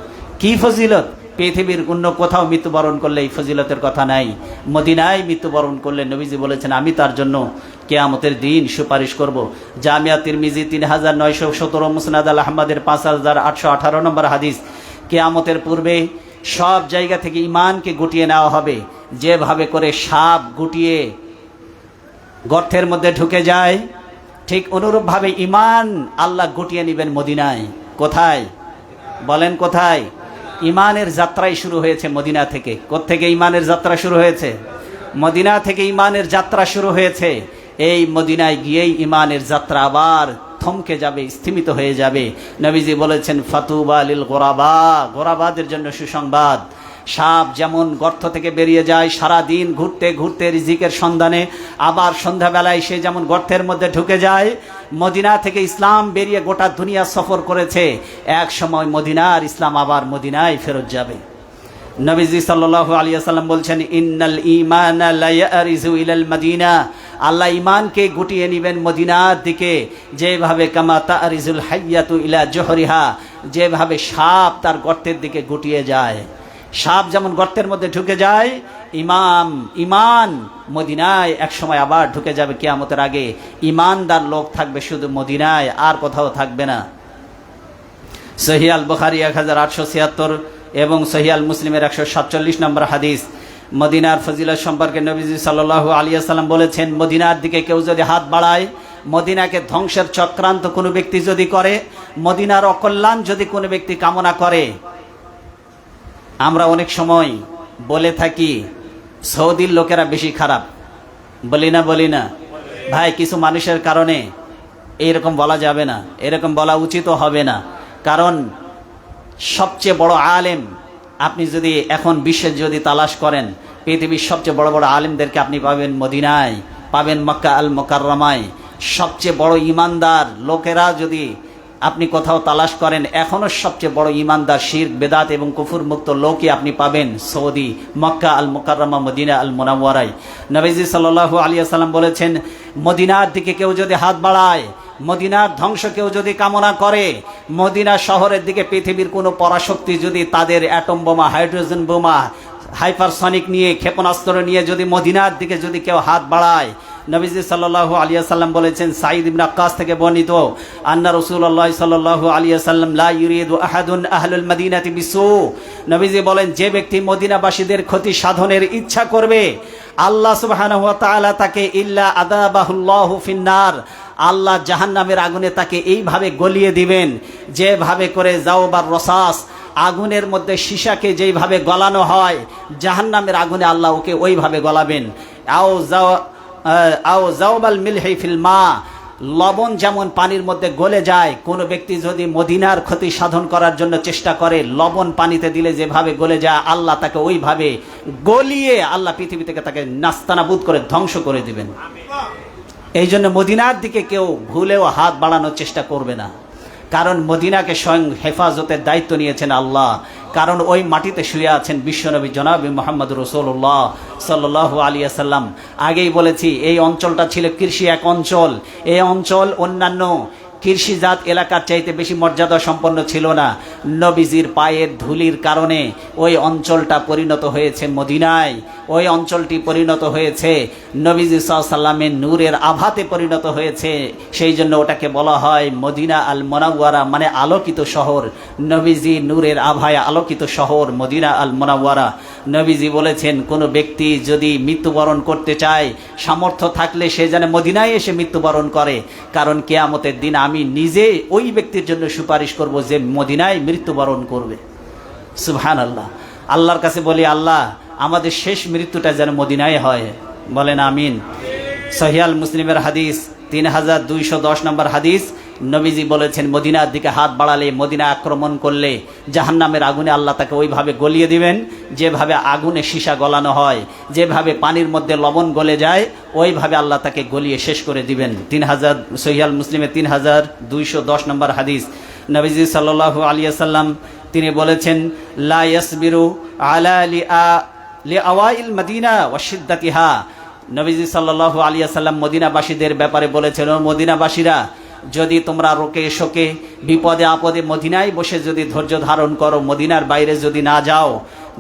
কি ফজিলত! পৃথিবীর অন্য কোথাও মৃত্যুবরণ করলে এই ফজিলতের কথা নাই, মদিনায় মৃত্যুবরণ করলে নবীজি বলেছেন আমি তার জন্য কিয়ামতের দিন সুপারিশ করব। জামিয়া তিরমিজি 3917, মুসনাদ আল আহমদের 5818 নম্বর হাদিস। কিয়ামতের পূর্বে সব জায়গা থেকে ঈমানকে গুটিয়ে নেওয়া হবে, যেভাবে করে সাপ গুটিয়ে গর্তের মধ্যে ঢুকে যায়, ঠিক অনুরূপভাবে ঈমান আল্লাহ গুটিয়ে নেবেন মদিনায়। কোথায় বলেন, কোথায়? ঈমানের যাত্রাই শুরু হয়েছে মদিনা থেকে। কোত্থেকে ঈমানের যাত্রা শুরু হয়েছে? মদিনা থেকে ঈমানের যাত্রা শুরু হয়েছে। এই মদিনায় গিয়েই ঈমানের যাত্রা আবার থমকে যাবে, স্থিমিত হয়ে যাবে। নবীজি বলেছেন, ফাতুবা লিল গোরাবা, গোরাবাদের জন্য সুসংবাদ। সাপ যেমন গর্ত থেকে বেরিয়ে যায় সারা দিন ঘুরতে ঘুরতে রিজিকের সন্ধানে, আবার সন্ধ্যাবেলায় সে যেমন গর্তের মধ্যে ঢুকে যায়, মদিনা থেকে ইসলাম বেরিয়ে গোটা দুনিয়া সফর করেছে। এক সময় মদিনার ইসলাম আবার মদিনায় ফেরত যাবে। নবীজি সাল্লাল্লাহু আলাইহি ওয়াসাল্লাম বলছেন, ইন্নাল ঈমানা লা ইয়ারিজু ইলাল মদিনা, আল্লাহ ঈমানকে গুটিয়ে নেবেন মদিনার দিকে, যেভাবে কামা তারিজুল হাইয়াতু ইলা জোহরিহা, যেভাবে সাপ তার গর্তের দিকে গুটিয়ে যায়। সাপ যেমন গর্তের মধ্যে ঢুকে যায়, ঈমান মদিনায় এক সময় আবার ঢুকে যাবে কিয়ামতের আগে। ঈমানদার লোক থাকবে শুধু মদিনায়, আর কোথাও থাকবে না। সহিহ আল বুখারী 1876 এবং সহিহ আল মুসলিমের 147 নম্বর হাদিস। মদিনার ফজিলত সম্পর্কে নবীজি সাল্লাল্লাহু আলাইহি ওয়াসাল্লাম বলেছেন, মদিনার দিকে কেউ যদি হাত বাড়ায়, মদিনাকে ধ্বংসের চক্রান্ত কোনো ব্যক্তি যদি করে, মদিনার অকল্যাণ যদি কোনো ব্যক্তি কামনা করে। আমরা অনেক সময় বলে থাকি সৌদির লোকেরা বেশি খারাপ, বলি না ভাই? কিছু মানুষের কারণে এরকম বলা যাবে না, এরকম বলা উচিত হবে না। কারণ সবচেয়ে বড় আলেম আপনি যদি এখন বিশ্বে যদি তালাশ করেন, পৃথিবীর সবচেয়ে বড় বড় আলেমদেরকে আপনি পাবেন মদিনায়, পাবেন মক্কা আল মুকাররমায়। সবচেয়ে বড় ঈমানদার লোকেরা যদি আপনি কোথাও তালাশ করেন, এখনো সবচেয়ে বড় ঈমানদার, শিরক বেদাত এবং কুফর মুক্ত লোকই আপনি পাবেন সৌদি, মক্কা আল মুকাররমা, মদিনা আল মুনাওয়ারায়। নবীজি সাল্লাল্লাহু আলাইহি ওয়াসাল্লাম বলেছেন, মদিনার দিকে কেউ যদি হাত বাড়ায়, মদিনার ধ্বংস কেউ যদি কামনা করে, মদিনা শহরের দিকে পৃথিবীর কোনো পরাশক্তি যদি তাদের অ্যাটম বোমা, হাইড্রোজেন বোমা, হাইপারসনিক নিয়ে, ক্ষেপণাস্ত্র নিয়ে যদি মদিনার দিকে যদি কেউ হাত বাড়ায়, নবীজি সাল্লাল্লাহু আলাইহি ওয়াসাল্লাম বলেছেন, সাঈদ ইবনে আক্কাস থেকে বর্ণিত, আন্না রাসূলুল্লাহ সাল্লাল্লাহু আলাইহি ওয়াসাল্লাম লা ইউরিদু আহাদুন আহলুল মদিনাতি বিসু, নবীজি বলেন, যে ব্যক্তি মদিনাবাসীদের ক্ষতি সাধনের ইচ্ছা করবে, আল্লাহ সুবহানাহু ওয়া তাআলা তাকে ইল্লা আযাবাহুল্লাহু ফিন্নার, আল্লাহ জাহান্নামের আগুনে তাকে এইভাবে গলিয়ে দিবেন, যেভাবে করে জাওবার রসাস, আগুনের মধ্যে সীসাকে যেইভাবে গলানো হয়, জাহান্নামের আগুনে আল্লাহ ওকে ওইভাবে গলাবেন। আও জাওবাল মিলহি ফিল মা, লবণ যেমন পানির মধ্যে গলে যায়, কোনো ব্যক্তি যদি মদিনার ক্ষতি সাধন করার জন্য চেষ্টা করে, লবণ পানিতে দিলে যেভাবে গলে যায়, আল্লাহ তাকে ওইভাবে গলিয়ে আল্লাহ পৃথিবী থেকে তাকে নাস্তানাবুদ করে ধ্বংস করে দিবেন। এই জন্য মদিনার দিকে কেউ ভুলেও হাত বাড়ানোর চেষ্টা করবে না, কারণ মদিনাকে স্বয়ং হেফাজতের দায়িত্ব নিয়েছেন আল্লাহ। কারণ ওই মাটিতে শুয়ে আছেন বিশ্বনবী জনাব মুহাম্মদ রাসূলুল্লাহ সাল্লাল্লাহু আলাইহি ওয়াসাল্লাম। আগেই বলেছি, এই অঞ্চলটা ছিল কৃষি এক অঞ্চল। এই অঞ্চল অন্যান্য কৃষিজাত এলাকার চাইতে বেশি মর্যাদা সম্পন্ন ছিল না। নবীজির পায়ের ধুলির কারণে ওই অঞ্চলটা পরিণত হয়েছে মদিনায়, ওই অঞ্চলটি পরিণত হয়েছে নবীজি সাল্লাল্লাহু আলাইহি ওয়াসাল্লামের নূরের আভাতে পরিণত হয়েছে। সেই জন্য ওটাকে বলা হয় মদিনা আল মুনাওয়ারা, মানে আলোকিত শহর। নবীজি নূরের আভায় আলোকিত শহর মদিনা আল মুনাওয়ারা। নবীজি বলেছেন, কোনো ব্যক্তি যদি মৃত্যুবরণ করতে চায়, সামর্থ্য থাকলে সে যেন মদিনায় এসে মৃত্যুবরণ করে, কারণ কিয়ামতের দিন আমি নিজে ওই ব্যক্তির জন্য সুপারিশ করব যে মদিনায় মৃত্যুবরণ করবে। সুবহানাল্লাহ। আল্লাহর কাছে বলি, আল্লাহ আমাদের শেষ মৃত্যুটা যেন মদিনায় হয়, বলেন আমিন। সহিহ আল মুসলিমের হাদিস 3210 নম্বর হাদিস, নবীজি বলেছেন, মদিনার দিকে হাত বাড়ালে, মদিনা আক্রমণ করলে, জাহান্নামের আগুনে আল্লাহ তাকে ওইভাবে গলিয়ে দিবেন, যেভাবে আগুনে সীসা গলানো হয়, যেভাবে পানির মধ্যে লবণ গলে যায়, ওইভাবে আল্লাহ তাকে গলিয়ে শেষ করে দিবেন। 3000 সহিহ আল মুসলিমের 3210 নম্বর হাদিস। নবীজি সাল্লাল্লাহু আলাইহি ওয়াসাল্লাম তিনি বলেছেন, লা ইয়াসবিরু আলা লিআওয়াইল মদিনা ওয়া শিদ্দাতিহা। নবীজি সাল্লাল্লাহু আলাইহি ওয়াসাল্লাম মদিনাবাসীদের ব্যাপারে বলেছেন, ও মদিনাবাসীরা, যদি তোমরা রোকে শোকে বিপদে আপদে মদিনায় বসে যদি ধৈর্য ধারণ করো, মদিনার বাইরে যদি না যাও,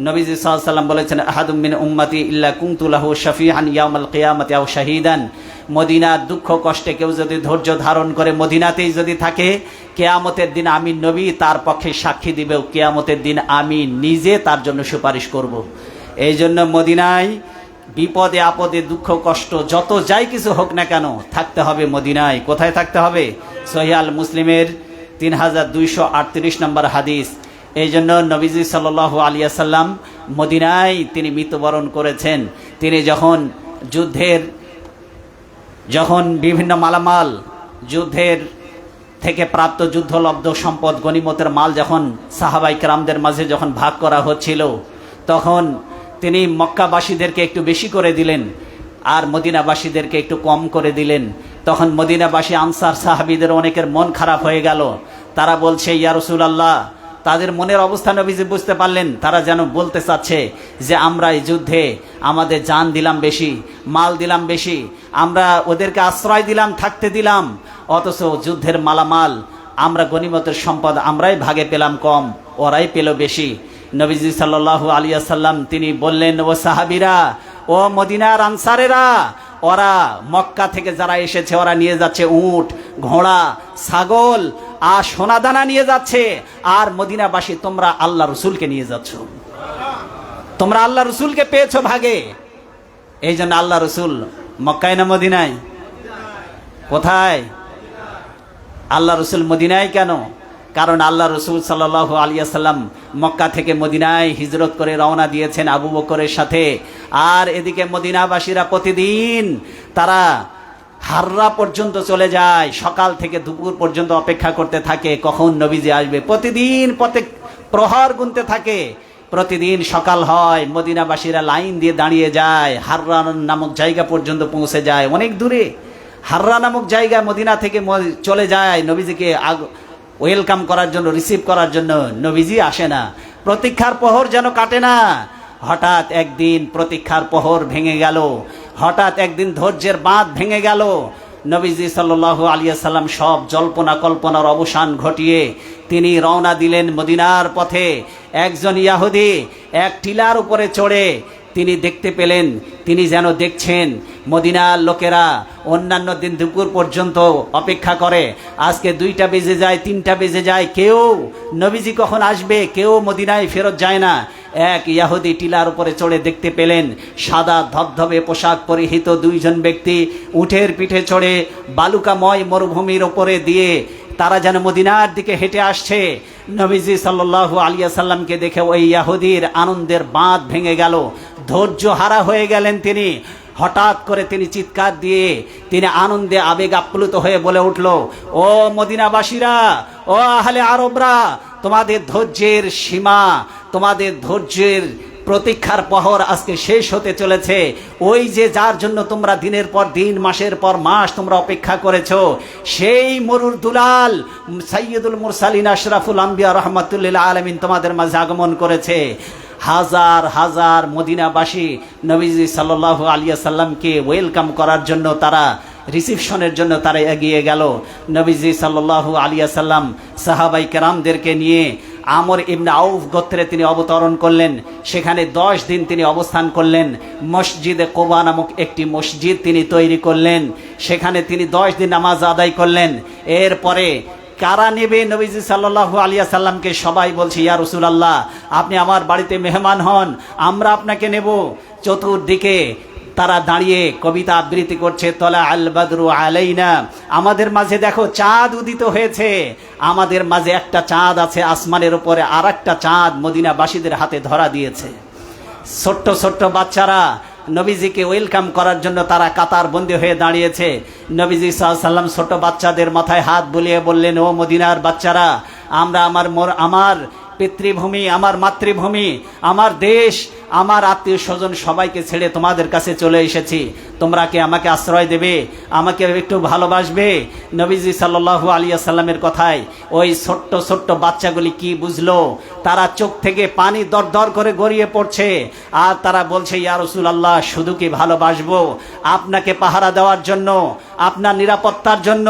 নবীজি সাল্লাল্লাহু আলাইহি ওয়াসাল্লাম বলেছেন, আহাদুম মিন উম্মতি ইল্লা কুনতু লাহু শাফিআন ইয়াউমাল কিয়ামাতি আও শাহীদান। মদিনার দুঃখ কষ্টে কেউ যদি ধৈর্য ধারণ করে, মদিনাতেই যদি থাকে, কিয়ামতের দিন আমি নবী তার পক্ষে সাক্ষী দিবে, কিয়ামতের দিন আমি নিজে তার জন্য সুপারিশ করব। এই জন্য মদিনায় বিপদে আপদে দুঃখ কষ্ট যত যাই কিছু হোক না কেন থাকতে হবে মদিনায়। কোথায় থাকতে হবে? সহিহ আল মুসলিমের 3238 নম্বর হাদিস। এই জন্য নবীজি সাল্লাল্লাহু আলাইহি ওয়াসাল্লাম মদিনায় তিনি মৃত্যুবরণ করেছেন। তিনি যখন বিভিন্ন মালামাল যুদ্ধের থেকে প্রাপ্ত যুদ্ধলব্ধ সম্পদ গনিমতের মাল যখন সাহাবাই কেরামদের মাঝে যখন ভাগ করা হচ্ছিল, তখন তিনি মক্কাবাসীদেরকে একটু বেশি করে দিলেন আর মদিনাবাসীদেরকে একটু কম করে দিলেন। তখন মদিনাবাসী আনসার সাহাবীদের অনেকের মন খারাপ হয়ে গেল। তারা বলছে, ইয়া রাসূলুল্লাহ, তাদের মনের অবস্থা নবীজি বুঝতে পারলেন। তারা যেন বলতে চাচ্ছে যে আমরা এই যুদ্ধে আমাদের জান দিলাম বেশি, মাল দিলাম বেশি, আমরা ওদেরকে আশ্রয় দিলাম, থাকতে দিলাম, অথচ যুদ্ধের মালামাল আমরা গনিমতের সম্পদ আমরাই ভাগে পেলাম কম, ওরাই পেল বেশি। নবীজি সাল্লাল্লাহু আলাইহি ওয়াসাল্লাম তিনি বললেন, ও সাহাবীরা, ও মদিনার আনসারেরা, ওরা মক্কা থেকে যারা এসেছে ওরা নিয়ে যাচ্ছে উট, ঘোড়া, ছাগল আর সোনাদানা নিয়ে যাচ্ছে, আর মদিনাবাসী তোমরা আল্লাহ রসুলকে নিয়ে যাচ্ছ, তোমরা আল্লাহ রসুলকে পেয়েছো ভাগে। এই জন্য আল্লাহ রসুল মক্কায় না মদিনায়? কোথায়? আল্লাহ রসুল মদিনায় কেন? কারণ আল্লাহ রসুল সাল্লাল্লাহু আলাইহি ওয়াসাল্লাম মক্কা থেকে মদিনায় হিজরত করে রওনা দিয়েছেন আবু বকরের সাথে। আর এদিকে মদিনাবাসীরা প্রতিদিন তারা হাররা পর্যন্ত চলে যায়, সকাল থেকে দুপুর পর্যন্ত অপেক্ষা করতে থাকে কখন নবীজি আসবে। প্রতিদিন প্রত্যেক প্রহর গুনতে থাকে। প্রতিদিন সকাল হয়, মদিনাবাসীরা লাইন দিয়ে দাঁড়িয়ে যায়, হাররা নামক জায়গা পর্যন্ত পৌঁছে যায়। অনেক দূরে হাররা নামক জায়গা মদিনা থেকে চলে যায় নবীজিকে ওয়েলকাম করার জন্য, রিসিভ করার জন্য। নবীজি আসে না, প্রতীক্ষার প্রহর যেন কাটে না। হঠাৎ একদিন প্রতীক্ষার প্রহর ভেঙে গেল, হঠাৎ একদিন ধৈর্যের বাঁধ ভেঙে গেল। নবীজি সাল্লাল্লাহু আলাইহি ওয়াসাল্লাম সব জল্পনা কল্পনার অবসান ঘটিয়ে তিনি রওনা দিলেন মদিনার পথে। একজন ইহুদি এক টিলার উপরে চড়ে তিনি দেখতে পেলেন, তিনি যেন দেখছেন মদিনার লোকেরা অন্যান্য দিন দুপুর পর্যন্ত অপেক্ষা করে, আজকে 2টা বেজে যায়, 3টা বেজে যায়, কেউ নবীজি কখন আসবে কেউ মদিনায় ফেরত যায় না। এক ইহুদি টিলার উপরে চড়ে দেখতে পেলেন সাদা ধবধবে পোশাক পরিহিত 2 জন ব্যক্তি উটের পিঠে চড়ে বালুকাময় মরুভূমির উপরে দিয়ে তারা যেন মদিনার দিকে হেঁটে আসছে। নবীজি সাল্লাল্লাহু আলাইহি ওয়াসাল্লামকে দেখে ওই ইহুদির আনন্দের বাঁধ ভেঙে গেল, ধৈর্য হারা হয়ে গেলেন তিনি। হঠাৎ করে তিনি চিৎকার দিয়ে তিনি আনন্দে আবেগ আপ্লুত হয়ে বলে উঠল, ও মদিনাবাসীরা, ও আহলে আরবরা, তোমাদের ধৈর্যের সীমা, তোমাদের ধৈর্যের প্রতীক্ষার প্রহর আজকে শেষ হতে চলেছে। ওই যে যার জন্য তোমরা দিনের পর দিন, মাসের পর মাস তোমরা অপেক্ষা করেছো, সেই মরুর দুলাল সাইয়্যিদুল মুরসালিন আশরাফুল আম্বিয়া রাহমাতুল লিল আলামিন তোমাদের মাঝে আগমন করেছে। হাজার হাজার মদিনাবাসী নবীজি সাল্লাল্লাহু আলাইহি ওয়াসাল্লামকে ওয়েলকাম করার জন্য, তারা রিসিপশনের জন্য তারা এগিয়ে গেল। নবীজি সাল্লাল্লাহু আলাইহি ওয়াসাল্লাম সাহাবাই কেরামদেরকে নিয়ে আমর ইবনে আউফ গোত্রে তিনি অবতরণ করলেন। সেখানে 10 দিন তিনি অবস্থান করলেন। মসজিদে কোবা নামক একটি মসজিদ তিনি তৈরি করলেন, সেখানে তিনি 10 দিন নামাজ আদায় করলেন। এরপরে কারা নেবে নবীজি সাল্লাল্লাহু আলাইহি ওয়াসাল্লামকে? সবাই বলছে, ইয়া রাসূলুল্লাহ, আপনি আমার বাড়িতে মেহমান হন, আমরা আপনাকে নেব। চতুর্দিকে তারা দাঁড়িয়ে কবিতা আবৃত্তি করছে, তলা আল বাদরু আলাইনা, আমাদের মাঝে দেখো চাঁদ উদিত হয়েছে, আমাদের মাঝে একটা চাঁদ আছে আসমানের উপরে, আর একটা চাঁদ মদিনাবাসীদের হাতে ধরা দিয়েছে। ছোট্ট ছোট্ট বাচ্চারা নবীজিকে ওয়েলকাম করার জন্য তারা কাতার বন্দী হয়ে দাঁড়িয়েছে। নবীজি সাল্লাল্লাহু আলাইহি ওয়াসাল্লাম ছোট বাচ্চাদের মাথায় হাত বুলিয়ে বললেন, ও মদিনার বাচ্চারা, আমরা আমার পিতৃভূমি, আমার মাতৃভূমি, আমার দেশ, আমার আত্মীয় স্বজন সবাইকে ছেড়ে তোমাদের কাছে চলে এসেছি। তোমরা কি আমাকে আশ্রয় দেবে? আমাকে একটু ভালোবাসবে? নবীজি সাল্লাল্লাহু আলাইহি ওয়াসাল্লামের কথায় ওই ছোট্ট ছোট্ট বাচ্চাগুলি কি বুঝলো? তারা চোখ থেকে পানি দরদর করে গড়িয়ে পড়ছে, আর তারা বলছে, ইয়া রাসূলুল্লাহ, শুধু কি ভালোবাসবো? আপনাকে পাহারা দেওয়ার জন্য, আপনার নিরাপত্তার জন্য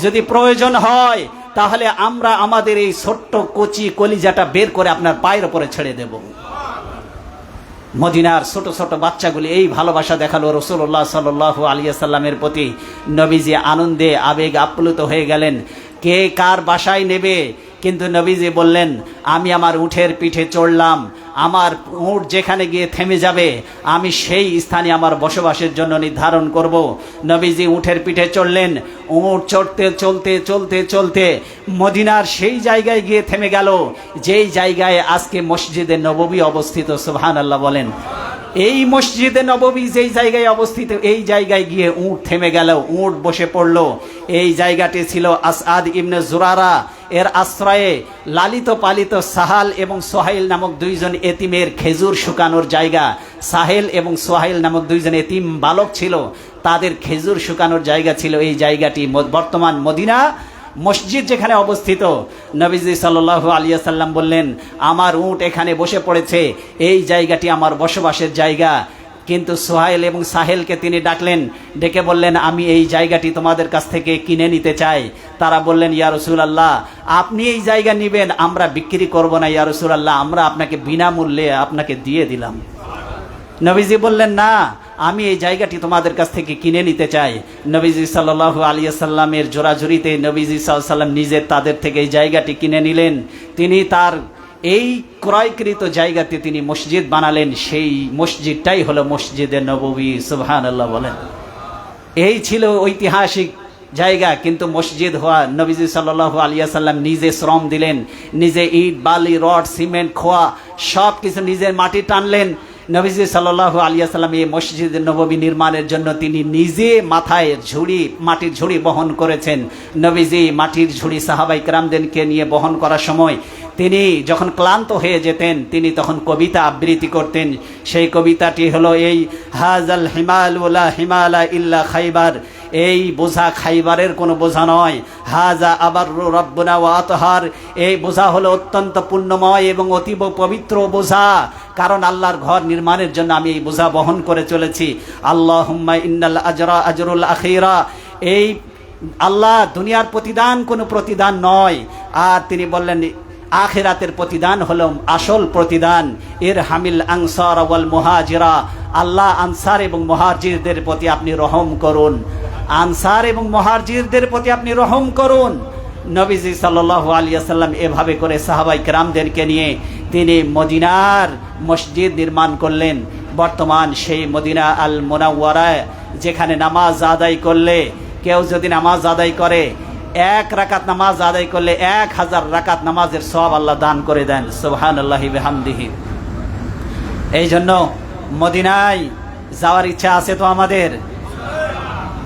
যদি প্রয়োজন হয় তাহলে আমরা আমাদের এই ছোট্ট কচি কলিজাটা বের করে আপনার পায়ের উপরে ছেড়ে দেব। মদিনার ছোট ছোট বাচ্চাগুলি এই ভালোবাসা দেখালো রাসূলুল্লাহ সাল্লাল্লাহু আলাইহি ওয়াসাল্লামের প্রতি। নবীজি আনন্দে আবেগ আপ্লুত হয়ে গেলেন। কে কার বাসায় নেবে? কিন্তু নবীজি বললেন, আমি আমার উটের পিঠে চড়লাম, আমার উট যেখানে গিয়ে থেমে যাবে আমি সেই স্থানে আমার বসবাসের জন্য নির্ধারণ করব। নবীজি উটের পিঠে চড়লেন। উট চড়তে চলতে চলতে চলতে মদিনার সেই জায়গায় গিয়ে থেমে গেল যেই জায়গায় আজকে মসজিদে নববী অবস্থিত। সুবহানাল্লাহ বলেন। এই মসজিদে নববী যেই জায়গায় অবস্থিত এই জায়গায় গিয়ে উট থেমে গেল, উট বসে পড়ল। এই জায়গাটি ছিল আসআদ ইবনে জুরারা এর আশ্রয়ে লালিত পালিত সাহাল এবং সোহাইল নামক দুইজন এতিমের খেজুর শুকানোর জায়গা। সাহেল এবং সোহাইল নামক দুইজন এতিম বালক ছিল, তাদের খেজুর শুকানোর জায়গা ছিল এই জায়গাটি। বর্তমান মদিনা মসজিদ যেখানে অবস্থিত। নবীজি সাল্লাল্লাহু আলাইহি ওয়াসাল্লাম বললেন, আমার উট এখানে বসে পড়েছে, এই জায়গাটি আমার বসবাসের জায়গা। কিন্তু সোহাইল এবং সাহেলকে তিনি ডাকলেন, ডেকে বললেন, আমি এই জায়গাটি তোমাদের কাছ থেকে কিনে নিতে চাই। তারা বললেন, ইয়া রাসূলুল্লাহ, আপনি এই জায়গা নেবেন, আমরা বিক্রি করব না ইয়া রাসূলুল্লাহ, আমরা আপনাকে বিনামূল্যে আপনাকে দিয়ে দিলাম। নবীজি বললেন, না, আমি এই জায়গাটি তোমাদের কাছ থেকে কিনে নিতে চাই। নবীজি সাল্লাল্লাহু আলাইহি ওয়াসাল্লামের জোরাজুরিতে নবীজি সাল্লাল্লাহু আলাইহি ওয়াসাল্লাম নিজে তাদের থেকে এই জায়গাটি কিনে নিলেন। তিনি তার এই ক্রয়কৃত জায়গাতে তিনি মসজিদ বানালেন। সেই মসজিদটাই হলো মসজিদে নববী। সুবহানাল্লাহ বলেন। এই ছিল ঐতিহাসিক জায়গা, কিন্তু মসজিদ হওয়া নবীজি সাল্লাল্লাহু আলাইহি ওয়াসাল্লাম নিজে শ্রম দিলেন, নিজে ইট বালি রড সিমেন্ট খোয়া সব কিছু নিজের মাটি টানলেন। নবীজি সাল্লাল্লাহু আলাইহি ওয়াসাল্লাম এই মসজিদ নববী নির্মাণের জন্য তিনি নিজে মাথায় ঝুড়ি, মাটির ঝুড়ি বহন করেছেন। নবীজি মাটির ঝুড়ি সাহাবায়ে কেরামদেরকে নিয়ে বহন করার সময় তিনি যখন ক্লান্ত হয়ে যেতেন তিনি তখন কবিতা আবৃত্তি করতেন। সেই কবিতাটি হলো এই, হাজাল হিমাল ওয়ালা হিমালা ইল্লা খাইবার, এই বোঝা খাইবারের কোনো বোঝা নয়। হাজা আবার রব্বুনা ওয়া আতহার, এই বোঝা হলো অত্যন্ত পুণ্যময় এবং অতীব পবিত্র বোঝা, কারণ আল্লাহর ঘর নির্মাণের জন্য আমি এই বোঝা বহন করে চলেছি। আল্লাহুম্মা ইন্নাল আজরা আজরুল আখিরা, এই আল্লাহ দুনিয়ার প্রতিদান কোনো প্রতিদান নয়। আর তিনি বললেন, আখিরাতের প্রতিদান হলো আসল প্রতিদান। ইরহামিল আনসার ওয়াল মুহাজিরা, আল্লাহ আনসার এবং মুহাজিরদের প্রতি আপনি রহম করুন, আনসার এবং মুহাজিরদের প্রতি আপনি রহম করুন। নবীজি সাল্লাল্লাহু আলাইহি ওয়াসাল্লাম এভাবে করে সাহাবায়ে কেরামদেরকে নিয়ে তিনি মদিনার মসজিদ নির্মাণ করলেন। বর্তমান সেই মদিনা আল মুনাওয়ারায় যেখানে নামাজ আদায় করলে, কেউ যদি নামাজ আদায় করে, 1 রাকাত নামাজ আদায় করলে 1000 রাকাত নামাজের সওয়াব আল্লাহ দান করে দেন। সুবহানাল্লাহি বিহামদিহি। এই জন্য মদিনায় যাওয়ার ইচ্ছা আছে তো আমাদের?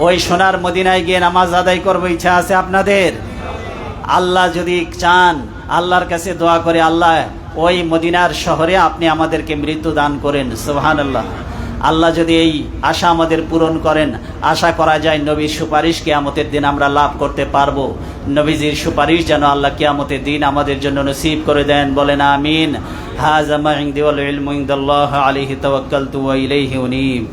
ওই সোনার মদিনায় গিয়ে নামাজ আদায় করবো, ইচ্ছা আছে আপনাদের? আল্লাহ যদি চান, আল্লাহর কাছে দোয়া করে, আল্লাহ ওই মদিনার শহরে আপনি আমাদেরকে মৃত্যু দান করেন। সুবহানাল্লাহ। আল্লাহ যদি এই আশা আমাদের পূরণ করেন, আশা করা যায় নবীর সুপারিশ কিয়ামতের দিন আমরা লাভ করতে পারবো। নবীজির সুপারিশ যেন আল্লাহ কিয়ামতের দিন আমাদের জন্য নসিব করে দেন। বলেন আমিন। হাযা মা ইনদি ওয়াল ইলমু ইনদাল্লাহ আলাইহি তাওয়াক্কালতু ওয়া ইলাইহি উনীব।